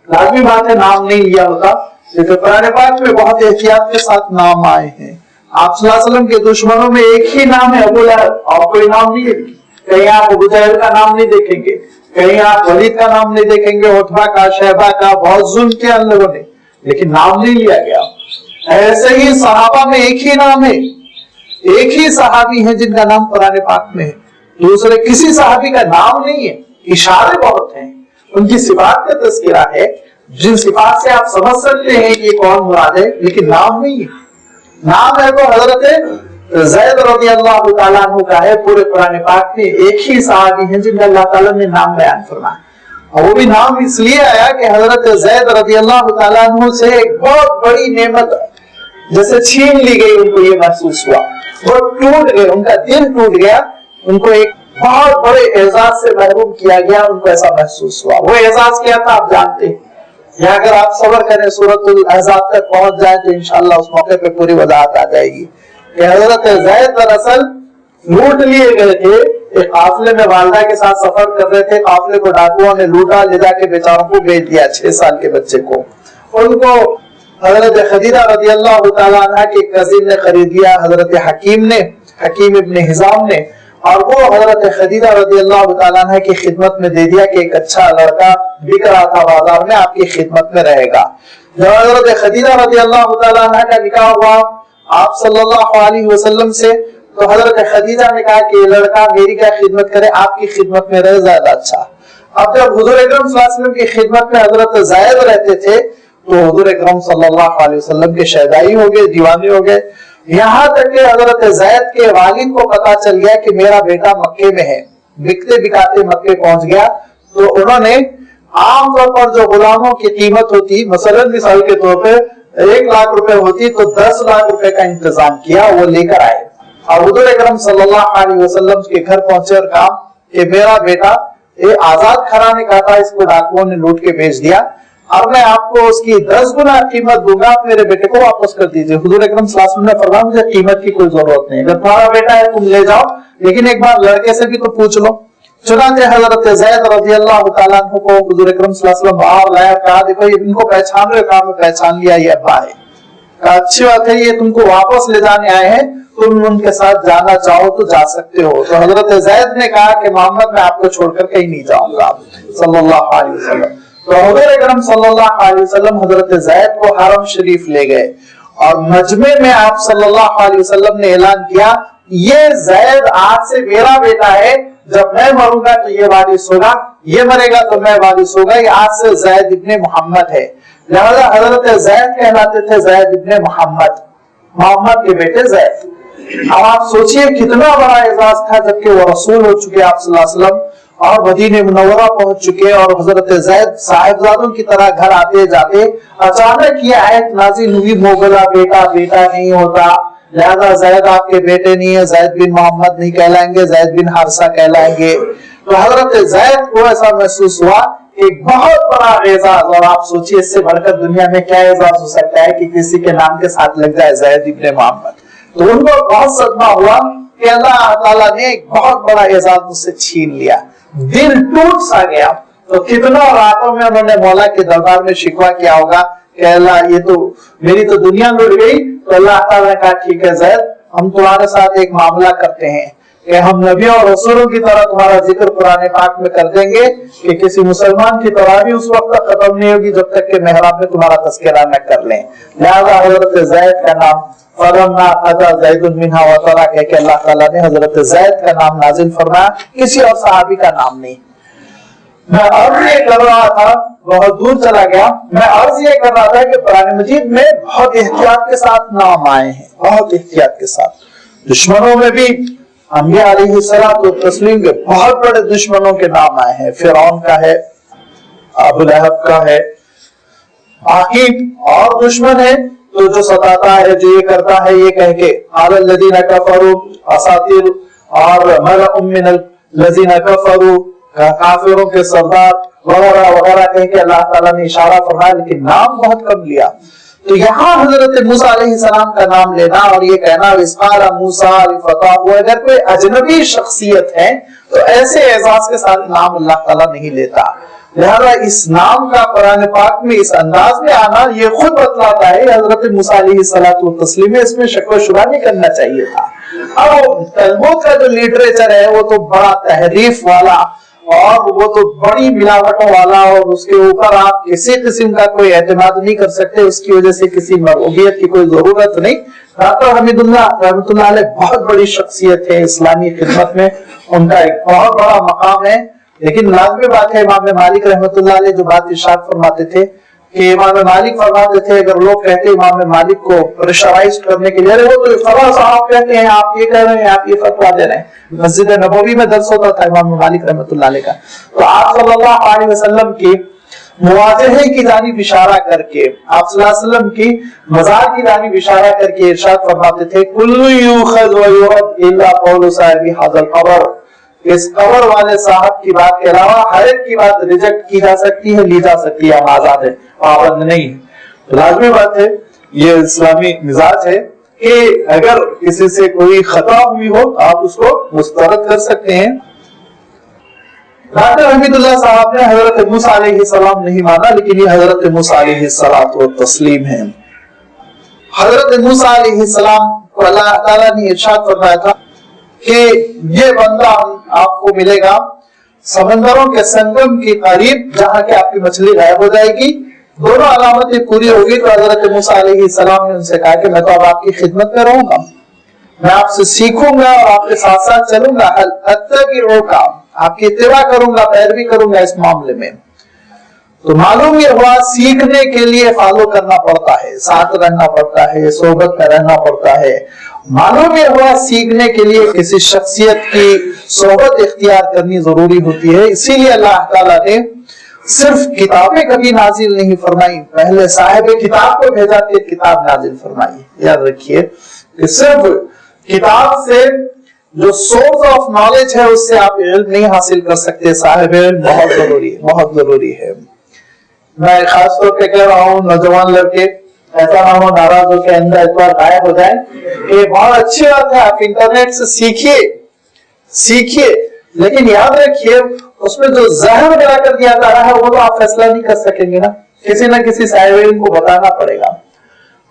Speaker 1: لازمی بات ہے نام نہیں لیا ہوتا، لیکن قرآن پاک میں بہت احتیاط کے ساتھ نام آئے ہیں۔ آپ صلی اللہ علیہ وسلم کے دشمنوں میں ایک ہی نام ہے ابو لہب، اور کوئی نام نہیں ہے، کہیں آپ ابو جہل کا نام نہیں دیکھیں گے، کہیں آپ ولید کا نام نہیں دیکھیں گے، عتبہ کا، شیبہ کا، بہت ظلم کیا ان لوگوں نے، لیکن نام نہیں لیا گیا۔ ایسے ہی صحابہ میں ایک ہی نام ہے، ایک ہی صحابی ہیں جن کا نام قرآن پاک میں ہے، دوسرے کسی صحابی کا نام نہیں ہے۔ اشارے بہت ہیں، ان کی صفات کا تذکرہ ہے، جن صفات سے آپ سمجھ سکتے ہیں کہ کون مراد ہے، لیکن نام نہیں ہے۔ نام ہے تو حضرت زید رضی اللہ تعالیٰ عنہ کا ہے، پورے قرآن پاک میں ایک ہی صحابی ہیں جن کا اللہ تعالیٰ نے نام بیان فرمایا، اور وہ بھی نام اس لیے آیا کہ حضرت زید رضی اللہ تعالیٰ عنہ سے ایک بہت بڑی نعمت جیسے چھین لی گئی، ان کو یہ محسوس ہوا، وہ ٹوٹ گئے، ان کا دل ٹوٹ گیا، ان کو ایک بہت بڑے اعزاز سے محروم کیا گیا، ان کو ایسا محسوس ہوا۔ وہ اعزاز کیا تھا آپ جانتے ہیں، یا اگر آپ صبر کریں سورۃ الاحزاب تک پہنچ جائیں تو انشاءاللہ اس موقع پہ پوری وضاحت آ جائے گی کہ حضرت زید دراصل لوٹ لیے گئے تھے، ایک قافلے میں والدہ کے ساتھ سفر کر رہے تھے، قافلے کو ڈاکوؤں نے لوٹا، لے جا کے بیچاروں کو بیچ دیا، 6 سال کے بچے کو۔ ان کو حضرت خدیجہ رضی اللہ تعالیٰ عنہ کے کزن نے خرید لیا، حضرت حکیم ابن حزام نے، اور وہ حضرت خدیجہ رضی اللہ تعالیٰ عنہ کی خدمت میں دے دیا کہ ایک اچھا لڑکا بک رہا تھا بازار میں، آپ کی خدمت میں رہے گا۔ جب حضرت خدیجہ رضی اللہ تعالیٰ عنہ کا نکاح ہوا آپ صلی اللہ علیہ وسلم سے، تو حضرت خدیجہ نے کہا کہ یہ لڑکا میری کیا خدمت کرے، آپ کی خدمت میں رہے زیادہ اچھا۔ اب جب حضور اکرم صلی اللہ علیہ وسلم کی خدمت میں حضرت زید رہتے تھے تو حضور اکرم صلی اللہ علیہ وسلم کے شہدائی ہو گئے، دیوانے ہو گئے، یہاں تک کہ حضرت زید کے والد کو پتا چل گیا کہ میرا بیٹا مکے میں ہے، بکتے بکاتے مکے پہنچ گیا۔ تو انہوں نے عام طور پر جو غلاموں کی قیمت ہوتی، مثال کے طور پہ 1 لاکھ روپے ہوتی تو 10 لاکھ روپے کا انتظام کیا، وہ لے کر آئے اور حضور اکرم صلی اللہ علیہ وسلم کے گھر پہنچے اور کہا کہ میرا بیٹا یہ آزاد کھرانے کا تھا، اس کو ڈاکوؤں نے لوٹ کے بیچ دیا اور میں آپ کو اس کی 10 گنا قیمت دوں گا، آپ میرے بیٹے کو واپس کر دیجئے۔ حضور اکرم صلی اللہ علیہ وسلم نے فرمایا مجھے قیمت کی کوئی ضرورت نہیں، اگر تمہارا بیٹا ہے تم لے جاؤ، لیکن ایک بار لڑکے سے بھی تو پوچھ لو۔ چنانچہ حضرت زید رضی اللہ تعالیٰ عنہ کو حضور اکرم صلی اللہ علیہ وسلم باہر لایا، کہا دیکھو ان کو پہچان رہے ہو؟ کہا میں پہچان لیا، یہ ابا ہے۔ کہا اچھی بات ہے، یہ تم کو واپس لے جانے آئے ہیں، تم ان کے ساتھ جانا چاہو تو جا سکتے ہو۔ تو حضرت زید نے کہا کہ محمد میں آپ کو چھوڑ کر کہیں نہیں جاؤں گا صلی اللہ علیہ وسلم۔ تو حضور اکرم صلی اللہ علیہ وسلم حضرت زید کو حرم شریف لے گئے اور مجمع میں آپ صلی اللہ علیہ وسلم نے اعلان کیا یہ زید آج سے میرا بیٹا ہے، جب میں مروں گا تو یہ وارث ہوگا، یہ مرے گا تو میں وارث ہوگا، یہ آج سے زید ابن محمد ہے۔ لہذا حضرت زید کہلاتے تھے زید ابن محمد کے بیٹے زید۔ اب آپ سوچئے کتنا بڑا اعزاز تھا، جبکہ وہ رسول ہو چکے آپ صلی اللہ علیہ وسلم اور مدینہ منورہ پہنچ چکے، اور حضرت زید صاحبزادوں کی طرح گھر آتے جاتے، اچانک یہ آیت نازل ہوئی موغلا بیٹا بیٹا نہیں ہوتا، لہذا زید آپ کے بیٹے نہیں ہے، زید بن محمد نہیں کہلائیں گے، زید بن حارثہ کہلائیں گے۔ تو حضرت زید کو ایسا محسوس ہوا ایک بہت بڑا اعزاز، اور آپ سوچئے اس سے بڑھ کر دنیا میں کیا اعزاز ہو سکتا ہے کہ کسی کے نام کے ساتھ لگ جائے زید ابن محمد۔ تو ان کو بہت صدمہ ہوا کہ اللہ تعالیٰ نے ایک بہت بڑا اعزاز مجھ سے چھین لیا، دل ٹوٹ سا گیا۔ تو کتنا راتوں میں انہوں نے مولا کے دربار میں شکوہ کیا ہوگا کہ اللہ یہ تو میری تو دنیا لٹ گئی۔ تو اللہ تعالیٰ نے کہا ٹھیک ہے زید، ہم تمہارے ساتھ ایک معاملہ کرتے ہیں کہ ہم نبیوں اور رسولوں کی طرح تمہارا ذکر قرآن پاک میں کر دیں گے کہ کسی مسلمان کی تراویح اس وقت تک ختم نہیں ہوگی جب تک کہ محراب میں تمہارا تذکرہ نہ کر لیں۔ لہذا حضرت زید کا نام فرمنا قضا زید منہا وطرا کہہ کے اللہ تعالیٰ نے حضرت زید کا نام نازل فرمایا، کسی اور صحابی کا نام نہیں۔ میں عرض یہ کر رہا تھا، بہت دور چلا گیا، میں عرض یہ کر رہا تھا کہ قرآن مجید میں بہت احتیاط کے ساتھ نام آئے ہیں، بہت احتیاط کے ساتھ۔ دشمنوں میں بھی انبیاء علیہ الصلوۃ والتسلیم کے بہت بڑے دشمنوں کے نام آئے ہیں، فرعون کا ہے، ابو لہب کا ہے، عاقب اور دشمن ہے تو جو ستاتا ہے، جو یہ کرتا ہے، یہ کہہ کے قال الذین کفروا اساطیر اور ملأ من الذین کفروا، کافروں کے سردار وغیرہ وغیرہ کہہ کے اللہ تعالیٰ نے اشارہ فرمایا، لیکن نام بہت کم لیا۔ تو یہاں حضرت موسیٰ علیہ السلام کا نام لینا اور یہ کہنا وَإِذْ موسیٰ لِفَتَاهُ، اگر کوئی اجنبی شخصیت ہے تو ایسے اعزاز کے ساتھ نام اللہ تعالیٰ نہیں لیتا۔ لہذا اس نام کا قرآن پاک میں اس انداز میں آنا یہ خود بتلاتا ہے حضرت موسیٰ علیہ السلام، اس میں شک و شبہ نہیں کرنا چاہیے تھا۔ اب تلمود کا جو لٹریچر ہے وہ تو بڑا تحریف والا اور وہ تو بڑی ملاوٹوں والا، اور اس کے اوپر آپ کسی قسم کا کوئی اعتماد نہیں کر سکتے، اس کی وجہ سے کسی مرغوبیت کی کوئی ضرورت نہیں۔ ڈاکٹر حمید اللہ رحمۃ اللہ علیہ بہت بڑی شخصیت ہے اسلامی خدمت میں، ان کا ایک بہت بڑا مقام ہے، لیکن لازمی بات ہے امام مالک رحمۃ اللہ علیہ جو بات ارشاد فرماتے تھے کہ امام مالک فرماتے تھے اگر لوگ کہتے امام مالک کو پریشرائز کرنے کے لیے وہ تو فلاں صاحب کہتے ہیں، آپ یہ کہہ رہے ہیں، آپ یہ فتویٰ دے رہے ہیں، مسجد نبوی میں درس ہوتا تھا امام مالک رحمۃ اللہ علیہ کا، تو آپ صلی اللہ علیہ وسلم کی مواضحے کی جانب اشارہ کر کے، آپ صلی اللہ علیہ وسلم کی مزار کی جانب اشارہ کر کے ارشاد فرماتے تھے کل یؤخذ ویرد الا قول صاحب ھذا القبر، اس قبر والے صاحب کی بات کے علاوہ ہر ایک کی بات ریجیکٹ کی جا سکتی ہے، لی جا سکتی ہے، ہم آزاد ہے، پابند نہیں ہے۔ لازمی بات ہے، یہ اسلامی مزاج ہے کہ اگر کسی سے کوئی خطا ہوئی ہو آپ اس کو مسترد کر سکتے ہیں۔ ڈاکٹر حمید اللہ صاحب نے حضرت موسیٰ علیہ السلام نہیں مانا، لیکن یہ حضرت موسیٰ علیہ السلام ہے۔ حضرت موسیٰ علیہ السلام کو اللہ تعالیٰ نے ارشاد فرمایا تھا کہ یہ بندہ آپ کو ملے گا سمندروں کے سنگم کی قریب جہاں کہ آپ کی مچھلی غائب ہو جائے گی. دونوں علامتیں پوری ہوگی تو حضرت موسیٰ علیہ السلام نے ان سے کہا کہ میں تو اب آپ کی خدمت میں رہوں گا, میں آپ سے سیکھوں گا اور آپ کے ساتھ ساتھ چلوں گا, اتبعک, آپ کی اتباع کروں گا, پیروی کروں گا اس معاملے میں. تو معلوم یہ ہوا سیکھنے کے لیے فالو کرنا پڑتا ہے, ساتھ رہنا پڑتا ہے, صحبت میں رہنا پڑتا ہے. معلوم یہ ہوا سیکھنے کے لیے کسی شخصیت کی صحبت اختیار کرنی ضروری ہوتی ہے. اسی لیے اللہ تعالیٰ نے صرف کتابیں کبھی نازل نہیں فرمائی, پہلے صاحب کتاب کو بھیجا کہ کتاب نازل فرمائی. یاد رکھیے کہ صرف کتاب سے جو سورس آف نالج ہے اس سے آپ علم نہیں حاصل کر سکتے. صاحب علم بہت ضروری ہے, بہت ضروری ہے. میں خاص طور پہ کہہ رہا ہوں نوجوان لڑکے ایسا نہ ہو ناراض ہو کے اندر اتوار غائب ہو جائیں. یہ بہت اچھی بات ہے, آپ انٹرنیٹ سے سیکھیے, لیکن یاد رکھیے اس میں جو ذہن بنا کر دیا جا رہا ہے وہ تو آپ فیصلہ نہیں کر سکیں گے نا, کسی نہ کسی صاحب علم کو بتانا پڑے گا.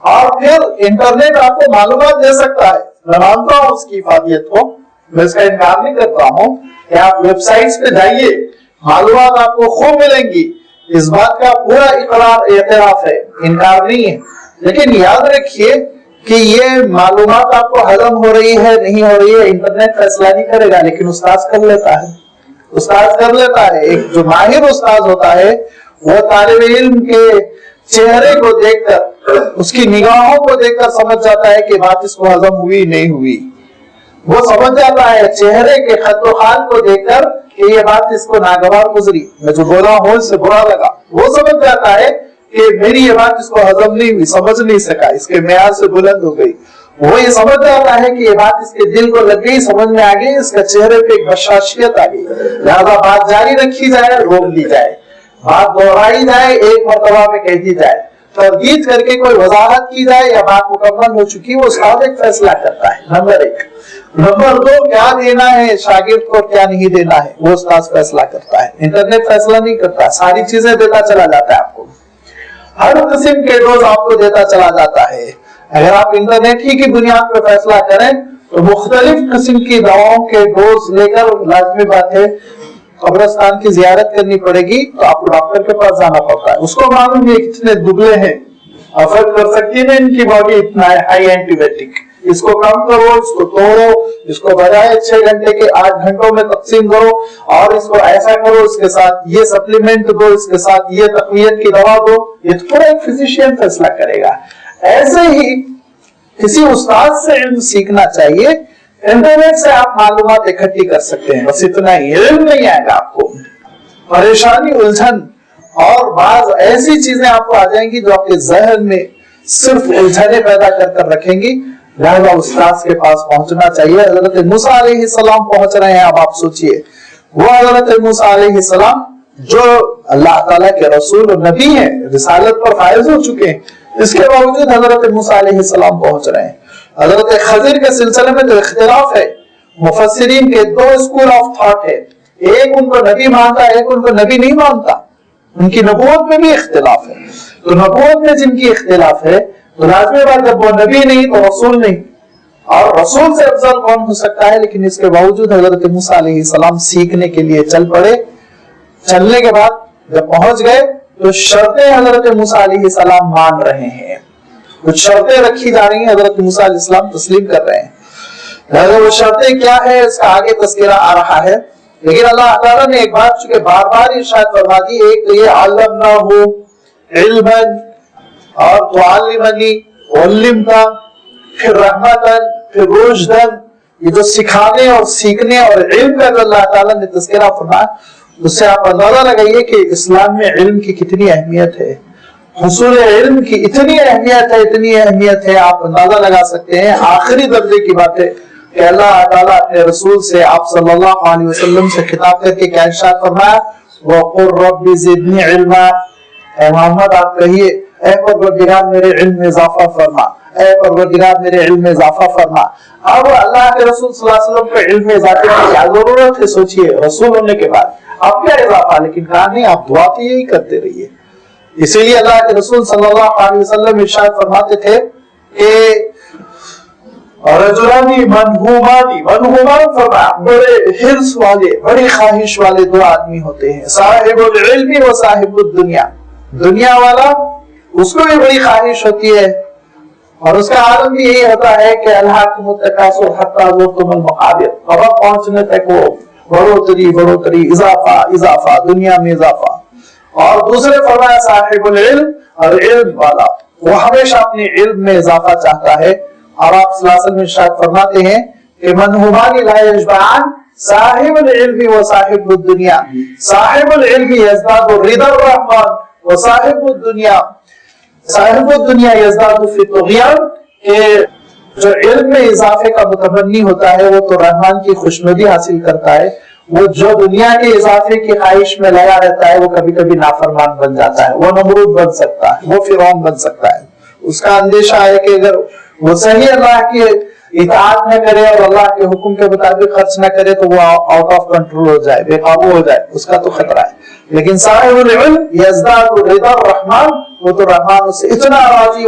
Speaker 1: اور پھر انٹرنیٹ آپ کو معلومات دے سکتا ہے, میں مانتا ہوں اس کی افادیت کو, میں اس کا انکار نہیں کرتا ہوں کہ آپ ویب سائٹس پہ جائیے, معلومات آپ کو خوب ملیں گی, اس بات کا پورا اقرار اعتراف ہے, انکار نہیں ہے. لیکن یاد رکھیے کہ یہ معلومات آپ کو ہضم ہو رہی ہے نہیں ہو رہی ہے انٹرنیٹ فیصلہ نہیں کرے گا, لیکن استاد کر لیتا ہے. ایک جو ماہر استاد ہوتا ہے وہ طالب علم کے چہرے کو دیکھ کر, اس کی نگاہوں کو دیکھ کر سمجھ جاتا ہے کہ بات اس کو ہضم ہوئی نہیں ہوئی. وہ سمجھ جاتا ہے چہرے کے خط و خال کو دیکھ کر کہ یہ بات اس کو ناگوار گزری, میں جو بولا ہوں اس سے برا لگا. وہ سمجھ جاتا ہے کہ میری یہ بات اس کو ہضم نہیں ہوئی, سمجھ نہیں سکا, اس کے معیار سے بلند ہو گئی. وہ یہ سمجھ جاتا ہے کہ یہ بات اس کے دل کو لگ گئی, سمجھ میں آ گئی, اس کا چہرے پہ ایک بشاشیت آ گئی, لہذا بات جاری رکھی جائے, روک لی جائے, بات دوہرائی جائے, ایک مرتبہ میں کہہ دی جائے, تردید کر کے کوئی وضاحت کی جائے, یا بات مکمل ہو چکی, وہ استاد ایک فیصلہ کرتا ہے. نمبر 1. نمبر 2, کیا دینا ہے شاگرد کو کیا نہیں دینا ہے وہ استاد فیصلہ کرتا ہے. انٹرنیٹ فیصلہ نہیں کرتا, ساری چیزیں دیتا چلا جاتا ہے, آپ کو ہر قسم کے ڈوز آپ کو دیتا چلا جاتا ہے. اگر آپ انٹرنیٹ ہی کی بنیاد پہ فیصلہ کریں تو مختلف قسم کی دواؤں کے ڈوز لے کر, لازمی بات ہے قبرستان کی زیارت کرنی پڑے گی تو آپ کو ڈاکٹر کے پاس جانا پڑتا ہے. اس کو معلوم ہے کتنے دبلے ہیں, افراد کر سکتی ہے ان کی باڈی اتنا ہے, ہائی اینٹی بایوٹک, اس کو کم کرو, اس کو توڑو, اس کو بجائے 6 گھنٹے کے 8 گھنٹوں میں تقسیم کرو, اور اس کو ایسا کرو, اس کے ساتھ یہ سپلیمنٹ دو, اس کے ساتھ یہ تقویت کی دوا دو. یہ تو پورا ایک فزیشین فیصلہ کرے گا. ایسے ہی کسی استاد سے علم سیکھنا چاہیے. انٹرنیٹ سے آپ معلومات اکٹھی کر سکتے ہیں, بس اتنا ہی. علم نہیں آئے گا آپ کو, پریشانی, الجھن اور بعض ایسی چیزیں آپ کو آ جائیں گی جو آپ کے ذہن میں صرف الجھنیں پیدا کر رکھیں گی. لہذا استاد کے پاس پہنچنا چاہیے. حضرت موسیٰ علیہ السلام پہنچ رہے ہیں. اب آپ سوچئے وہ حضرت موسیٰ علیہ السلام جو اللہ تعالیٰ کے رسول اور نبی ہیں, رسالت پر فائز ہو چکے ہیں, اس کے باوجود حضرت موسیٰ علیہ السلام پہنچ رہے ہیں. حضرت خضر کے سلسلے میں تو اختلاف ہے, مفسرین کے 2 اسکول آف تھاٹ ہے, ایک ان کو نبی مانتا ہے, ایک ان کو نبی نہیں مانتا. ان کی نبوت میں بھی اختلاف ہے. تو نبوت میں جن کی اختلاف ہے تو لازمی بات جب وہ نبی نہیں تو رسول نہیں, اور رسول سے افضل کون ہو سکتا ہے. لیکن اس کے باوجود حضرت موسیٰ علیہ السلام سیکھنے کے لیے چل پڑے. چلنے کے بعد جب پہنچ گئے تو شرطیں حضرت موسیٰ علیہ السلام مان رہے ہیں, کچھ شرطیں رکھی جا رہی ہیں, حضرت موسیٰ علیہ السلام تسلیم کر رہے ہیں. لہذا وہ شرطیں کیا ہے اس کا آگے تذکرہ آ رہا ہے. لیکن اللہ تعالیٰ نے ایک بات چونکہ بار بار ارشاد فرما دی, ایک تو یہ علمناہ علما اور تعلمنی علمتا, پھر رحمتا, پھر رشدا. یہ جو سکھانے اور سیکھنے اور علم کا جو اللہ تعالیٰ نے تذکرہ فرمایا, اس سے آپ اندازہ لگائیے کہ اسلام میں علم کی کتنی اہمیت ہے, حصول علم کی اتنی اہمیت ہے, آپ اندازہ لگا سکتے ہیں. آخری درجے کی بات ہے کہ اللہ تعالیٰ اپنے رسول سے, آپ صلی اللہ علیہ وسلم سے خطاب کر کے کیا ارشاد فرمایا, وَقُلْ رَبِّ زِدْنِي عِلْمًا. اے محمد آپ کہیے اے پروردگار میرے علم میں اضافہ فرما, اے پروردگار میرے علم میں اضافہ فرما. اب اللہ کے رسول صلی اللہ علیہ وسلم کے علم میں اضافے کی کیا ضرورت ہے؟ سوچئے, رسول ہونے کے بعد اب کیا اضافہ, لیکن کہا نہیں آپ دعا تو یہی کرتے رہیے. اسی لیے اللہ کے رسول صلی اللہ علیہ وسلم ارشاد فرماتے تھے کہ اور رجلانی منہومانی، منہومان فرمایا بڑے حرص والے، بڑی خواہش والے دو آدمی ہوتے ہیں، صاحب العلم و صاحب الدنیا، دنیا والا اس کو بھی بڑی خواہش ہوتی ہے اور اس کا عالم بھی یہی ہوتا ہے کہ الہاکم التکاثر حتی زرتم المقابر، خبر پہنچنے تک وہ بڑھوتری اضافہ دنیا میں اضافہ۔ اور دوسرے فرمایا صاحب العلم، اور علم والا وہ ہمیشہ اپنے علم میں اضافہ چاہتا ہے۔ اور آپ صلی اللہ علیہ وسلم ارشاد فرماتے ہیں کہ منہومان لا یشبعان، صاحب العلم و صاحب الدنیا، صاحب العلم یزداد رضا الرحمن و صاحب الدنیا یزداد فی الطغیان، کہ جو علم میں اضافے کا متمنی ہوتا ہے وہ تو رحمان کی خوشنودی حاصل کرتا ہے، وہ جو دنیا کے اضافے کی خواہش میں لگا رہتا ہے وہ کبھی کبھی نافرمان بن جاتا ہے، وہ نمرود بن سکتا ہے، وہ فرعون بن سکتا ہے۔ اس کا اندیشہ ہے کہ اگر وہ صحیح اللہ کی اطاعت نہ کرے اور اللہ کے حکم کے مطابق خرچ نہ کرے تو وہ آؤٹ آف کنٹرول ہو جائے، بے قابو ہو جائے، اس کا تو خطرہ ہے۔ لیکن صاحب العلم یزداد رضا الرحمن، وہ تو رحمان اس سے اتنا راضی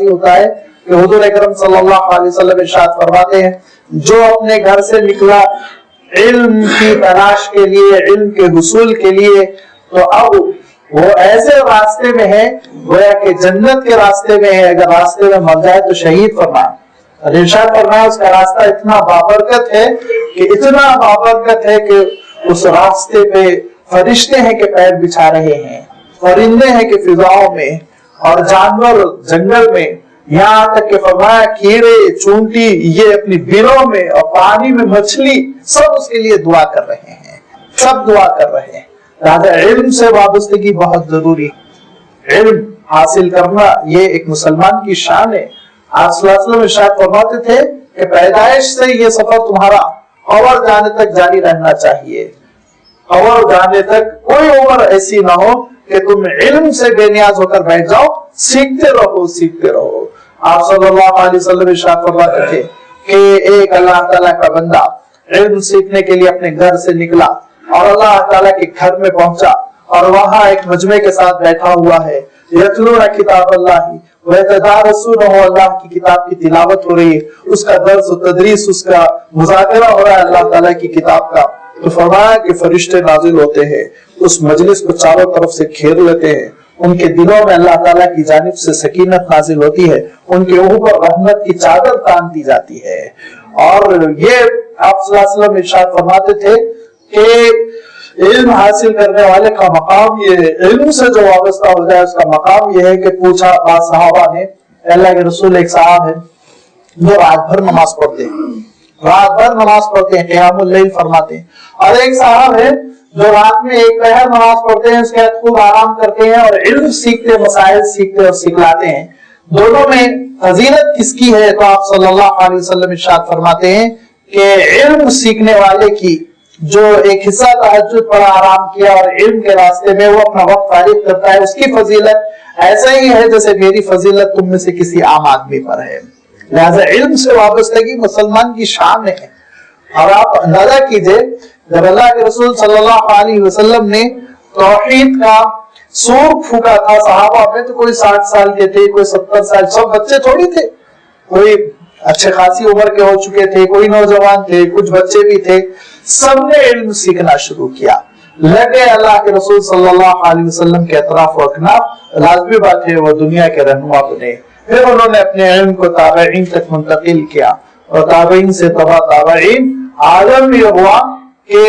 Speaker 1: ہوتا ہے کہ حضور اکرم صلی اللہ علیہ وسلم ارشاد فرماتے ہیں جو اپنے گھر سے نکلا علم کی تلاش کے لیے، علم کے حصول کے لیے، تو اب وہ ایسے راستے میں ہے گویا کہ جنت کے راستے میں ہے، اگر راستے میں مر جائے تو شہید فرمایا۔ اور ارشاد فرمایا اس کا راستہ اتنا بابرکت ہے کہ اس راستے پہ فرشتے ہیں کہ پیر بچھا رہے ہیں، پرندے ہیں کہ فضاؤں میں، اور جانور جنگل میں، یہاں تک کہ فرمایا کیڑے چونٹی یہ اپنی بلوں میں، اور پانی میں مچھلی سب اس کے لیے دعا کر رہے ہیں، سب دعا کر رہے ہیں۔ لہذا علم سے وابستگی بہت ضروری ہے، علم حاصل کرنا یہ ایک مسلمان کی شان ہے۔ آپ صلی اللہ علیہ وسلم ارشاد فرماتے تھے کہ پیدائش سے یہ سفر تمہارا قبر جانے تک جاری رہنا چاہیے، قبر جانے تک کوئی عمر ایسی نہ ہو کہ تم علم سے بے نیاز ہو کر بیٹھ جاؤ، سیکھتے رہو۔ آپ صلی اللہ علیہ وسلم ارشاد فرماتے تھے کہ ایک اللہ تعالیٰ کا بندہ علم سیکھنے کے لیے اپنے گھر سے نکلا اور اللہ تعالیٰ کے گھر میں پہنچا اور وہاں ایک مجمع کے ساتھ بیٹھا ہوا ہے، یتلون کتاب اللہ ویتدارسونہ، اللہ کی کتاب کی تلاوت ہو رہی ہے، اس کا درس و تدریس، اس کا مذاکرہ ہو رہا ہے اللہ تعالیٰ کی کتاب کا، تو فرمایا کہ فرشتے نازل ہوتے ہیں، اس مجلس کو چاروں طرف سے گھیر لیتے ہیں، ان کے دلوں میں اللہ تعالیٰ کی جانب سے سکینت نازل ہوتی ہے، ان کے اوپر رحمت کی چادر تان دی جاتی ہے۔ اور یہ آپ صلی اللہ علیہ وسلم ارشاد فرماتے تھے کہ علم حاصل کرنے والے کا مقام یہ ہے، علم سے جو وابستہ ہو جائے اس کا مقام یہ ہے کہ پوچھا بعض صحابہ نے، اللہ کے رسول ایک صاحب ہے جو رات بھر نماز پڑھتے ہیں، قیام اللیل فرماتے ہیں، اور ایک صاحب ہے جو رات میں ایک پہر نماز پڑھتے ہیں، اس کے بعد خوب آرام کرتے ہیں اور علم سیکھتے، مسائل سیکھتے اور سکھلاتے ہیں۔ دونوں میں فضیلت کس کی ہے؟ تو آپ صلی اللہ علیہ وسلم ارشاد فرماتے ہیں کہ علم سیکھنے والے کی جو ایک حصہ تہجد پڑھا، آرام کیا اور علم کے راستے میں وہ اپنا وقت فارغ کرتا ہے، اس کی فضیلت ایسا ہی ہے جیسے میری فضیلت تم میں سے کسی عام آدمی پر ہے۔ لہذا علم سے وابستگی مسلمان کی شان ہے۔ اور آپ اندازہ کیجئے جب اللہ کے رسول صلی اللہ علیہ وسلم نے توحید کا سور پھونکا تھا صحابہ میں، تو کوئی 60 سال کے تھے، کوئی 70 سال، سب بچے تھوڑی تھے، کوئی اچھے خاصی عمر کے ہو چکے تھے، کوئی نوجوان تھے، کچھ بچے بھی تھے، سب نے علم سیکھنا شروع کیا، لگے اللہ کے رسول صلی اللہ علیہ وسلم کے اطراف و اکناف، لازمی بات ہے وہ دنیا کے رہنما بنے۔ پھر انہوں نے اپنے علم کو تابعین تک منتقل کیا، اور تابعین سے تبع تابعین، عالم یہ ہوا کہ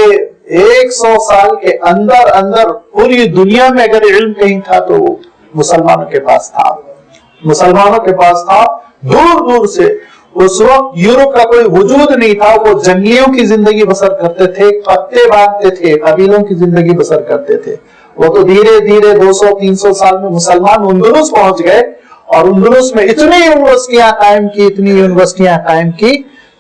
Speaker 1: 100 سال کے اندر پوری دنیا میں اگر علم کہیں تھا تو وہ مسلمانوں کے پاس تھا، دور سے۔ اس وقت یورپ کا کوئی وجود نہیں تھا، وہ جنگلیوں کی زندگی بسر کرتے تھے، پتے باندھتے تھے، قبیلوں کی زندگی بسر کرتے تھے۔ وہ تو دھیرے 200-300 سال میں مسلمان اندلس پہنچ گئے، اور اندلس میں اتنی یونیورسٹیاں قائم کی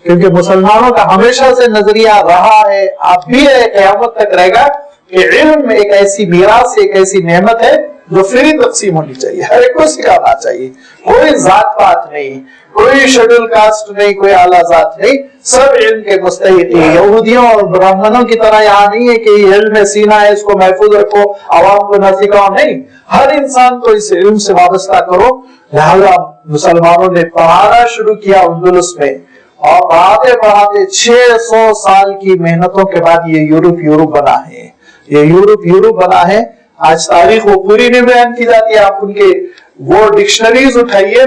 Speaker 1: کیونکہ مسلمانوں کا ہمیشہ سے نظریہ رہا ہے، اب بھی ہے، قیامت تک رہے گا کہ علم ایک ایسی میراث، ایک ایسی نعمت ہے جو فری تقسیم ہونی چاہیے، ہر ایک کو سکھانا چاہیے، کوئی ذات پات نہیں، کوئی شیڈول کاسٹ نہیں، کوئی اعلیٰ ذات نہیں، سب علم کے مستحق ہیں۔ یہودیوں اور برہمنوں کی طرح یہاں نہیں ہے کہ یہ علم سینہ ہے، اس کو محفوظ رکھو، عوام کو نہ سکھاؤ، نہیں، ہر انسان کو اس علم سے وابستہ کرو۔ لہذا مسلمانوں نے پڑھانا شروع کیا اندلس میں، اور پڑھاتے پڑھاتے 600 سال کی محنتوں کے بعد یہ یورپ بنا ہے، یہ یورپ بنا ہے۔ آج تاریخ وہ پوری نہیں بیان کی جاتی ہے، آپ ان کے وہ ڈکشنریز اٹھائیے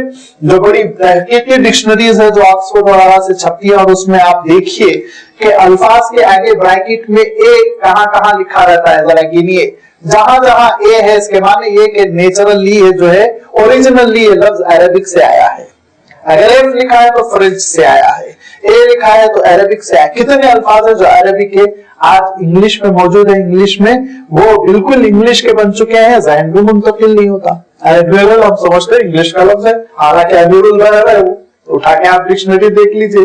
Speaker 1: جو بڑی تحقیقی ڈکشنریز ہے جو آکسفورڈ وغیرہ سے چھپتی ہے، اور اس میں آپ دیکھیے کہ الفاظ کے آگے بریکٹ میں اے کہاں لکھا رہتا ہے، ذرا گنیے، جہاں اے ہے اس کے معنی یہ کہ نیچرلی جو ہے اوریجنلی یہ لفظ عربک سے آیا ہے، اگر ایف لکھا ہے تو فرینچ سے آیا ہے، اے لکھا ہے تو عربک سے آیا۔ کتنے الفاظ ہیں جو عربک کے آج انگلش میں موجود ہیں، انگلش میں وہ بالکل انگلش کے بن چکے ہیں، ذہن بھی منتقل نہیں ہوتا۔ ایڈمیرل ہم سمجھتے ہیں انگلش کا لفظ ہے، حالانکہ ایڈمیرل بنا ہے، وہ اٹھا کے آپ ڈکشنری دیکھ لیجئے،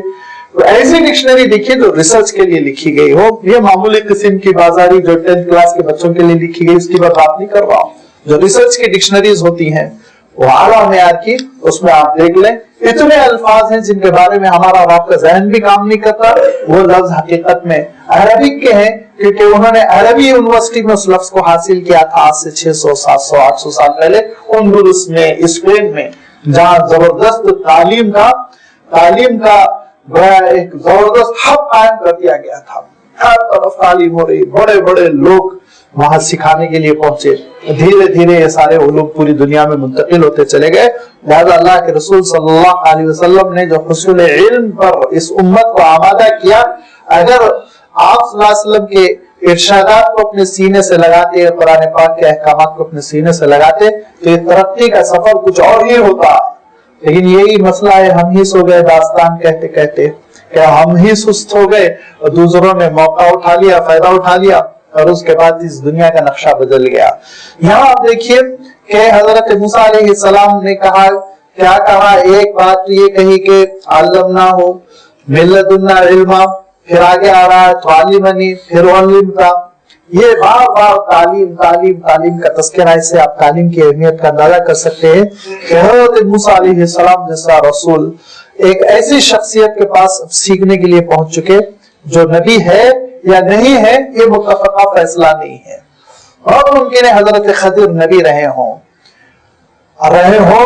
Speaker 1: تو ایسی ڈکشنری دیکھیے جو ریسرچ کے لیے لکھی گئی ہو، یہ معمولی قسم کی بازاری جو 10th کلاس کے بچوں کے لیے لکھی گئی اس کی بات نہیں کر رہا ہوں۔ جو ریسرچ کی ڈکشنریز ہوتی ہیں وہ اعلیٰ معیار کی، اس میں آپ دیکھ لیں اتنے الفاظ ہیں جن کے بارے میں ہمارا اور آپ کا ذہن بھی کام نہیں کرتا، وہ لفظ حقیقت میں عربک کے ہیں، کیونکہ انہوں نے عربی یونیورسٹی میں اس لفظ کو حاصل کیا تھا آج سے 600 700 800 سال پہلے اندلس میں، اسپین میں، جہاں زبردست تعلیم کا ایک زبردست ہب قائم کر دیا گیا تھا، ہر طرف تعلیم ہو رہی، بڑے بڑے لوگ وہاں سکھانے کے لیے پہنچے، دھیرے دھیرے یہ سارے علوم پوری دنیا میں منتقل ہوتے چلے گئے۔ لہذا اللہ کے رسول صلی اللہ علیہ وسلم نے جو حصول علم پر اس امت کو آمادہ کیا، اگر آپ صلی اللہ علیہ وسلم کے ارشادات کو اپنے سینے سے لگاتے، قرآن پاک کے احکامات کو اپنے سینے سے لگاتے تو یہ ترقی کا سفر کچھ اور ہی ہوتا، لیکن یہی مسئلہ ہے، ہم ہی سو گئے داستان کہتے کہتے، کہ ہم ہی سست ہو گئے اور دوسروں نے موقع اٹھا لیا، فائدہ اٹھا لیا، اور اس کے بعد اس دنیا کا نقشہ بدل گیا۔ یہاں آپ دیکھیے کہ حضرت موسیٰ علیہ السلام نے کہا، کیا کہا، ایک بات یہ کہی کہ علمنا ہو من لدنا علما، پھر آگے آ رہا ہے تعلیمنی، پھر علمتا، یہ بار بار تعلیم کا تذکرہ، اس سے آپ تعلیم کی اہمیت کا اندازہ کر سکتے ہیں کہ حضرت موسیٰ علیہ السلام جیسا رسول ایک ایسی شخصیت کے پاس سیکھنے کے لیے پہنچ چکے جو نبی ہے یا نہیں ہے یہ متفقہ فیصلہ نہیں ہے، اور ممکن ہے حضرت خضر نبی رہے ہوں کہہ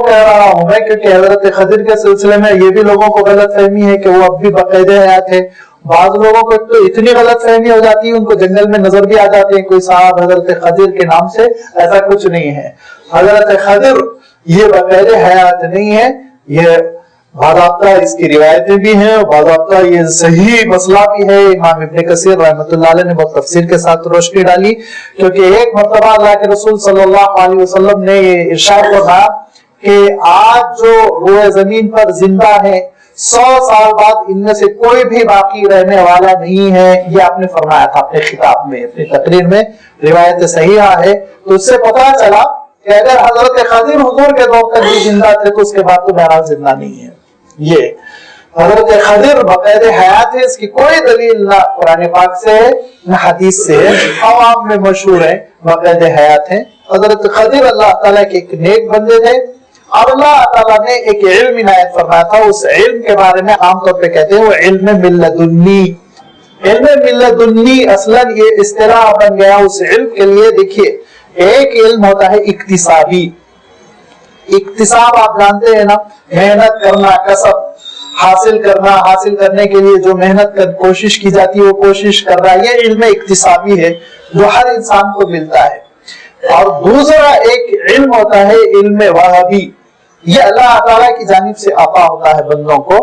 Speaker 1: رہا ہوں میں، کیونکہ حضرت خضر کے سلسلے میں یہ بھی لوگوں کو غلط فہمی ہے کہ وہ اب بھی باقاعدہ حیات ہے۔ بعض لوگوں کو تو اتنی غلط فہمی ہو جاتی ہے، ان کو جنگل میں نظر بھی آ جاتے ہیں کوئی صاحب حضرت خضر کے نام سے، ایسا کچھ نہیں ہے۔ حضرت خضر یہ باقاعدہ حیات نہیں ہے، یہ باضابطہ اس کی روایتیں بھی ہیں، اور باضابطہ یہ صحیح مسئلہ بھی ہے۔ امام ابن کثیر رحمۃ اللہ علیہ نے بہت تفسیر کے ساتھ روشنی ڈالی، کیونکہ ایک مرتبہ اللہ کے رسول صلی اللہ علیہ وسلم نے یہ ارشاد فرمایا کہ آج جو روئے زمین پر زندہ ہے 100 سال بعد ان میں سے کوئی بھی باقی رہنے والا نہیں ہے، یہ آپ نے فرمایا تھا اپنے خطاب میں، اپنی تقریر میں، روایت صحیحہ ہے۔ تو اس سے پتہ چلا کہ اگر حضرت خضر حضور کے دور تک بھی زندہ تھے تو اس کے بعد تو بہرحال زندہ نہیں ہے۔ یہ حضرت خضر باقاعدہ حیات ہے، اس کی کوئی دلیل نہ قرآن پاک سے ہے نہ حدیث سے ہے، عوام میں مشہور ہے، باقاعدہ حیات ہے۔ حضرت خضر اللہ تعالیٰ کے ایک نیک بندے تھے، اور اللہ تعالیٰ نے ایک علم عنایت فرمایا تھا، اس علم کے بارے میں عام طور پہ کہتے ہیں وہ علم من لدنی۔ علم من لدنی اصلاً یہ اصطلاح بن گیا اس علم کے لیے۔ دیکھیے ایک علم ہوتا ہے اکتسابی، اکتساب آپ جانتے ہیں نا، محنت کرنا، کسب حاصل کرنے کے لیے جو محنت کر کوشش کی جاتی ہے وہ کوشش کر رہا ہے، یہ علم اکتسابی ہے جو ہر انسان کو ملتا ہے۔ اور دوسرا ایک علم ہوتا ہے علم وہابی، یہ اللہ تعالیٰ کی جانب سے عطا ہوتا ہے بندوں کو،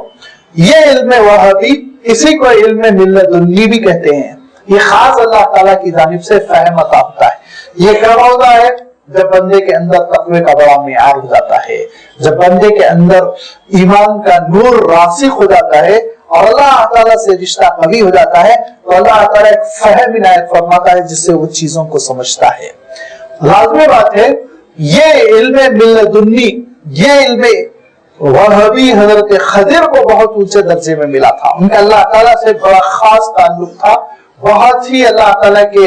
Speaker 1: یہ علم وہابی، اسی کو علم من لدنی بھی کہتے ہیں، یہ خاص اللہ تعالیٰ کی جانب سے فہم عطا ہوتا ہے۔ یہ کب ہوتا ہے؟ جب بندے کے اندر تقوی کا بڑا معیار ہو جاتا ہے، جب بندے کے اندر ایمان کا نور راسخ ہو جاتا ہے اور اللہ تعالیٰ سے رشتہ قوی ہو جاتا ہے تو اللہ تعالیٰ ایک فہم عنایت فرماتا ہے جس سے وہ چیزوں کو سمجھتا ہے۔ لازمی بات ہے یہ علم من لدنی، یہ علم وہابی حضرت خضر کو بہت اونچے درجے میں ملا تھا، ان کا اللہ تعالیٰ سے بڑا خاص تعلق تھا، بہت ہی اللہ تعالیٰ کے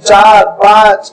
Speaker 1: 4, 5,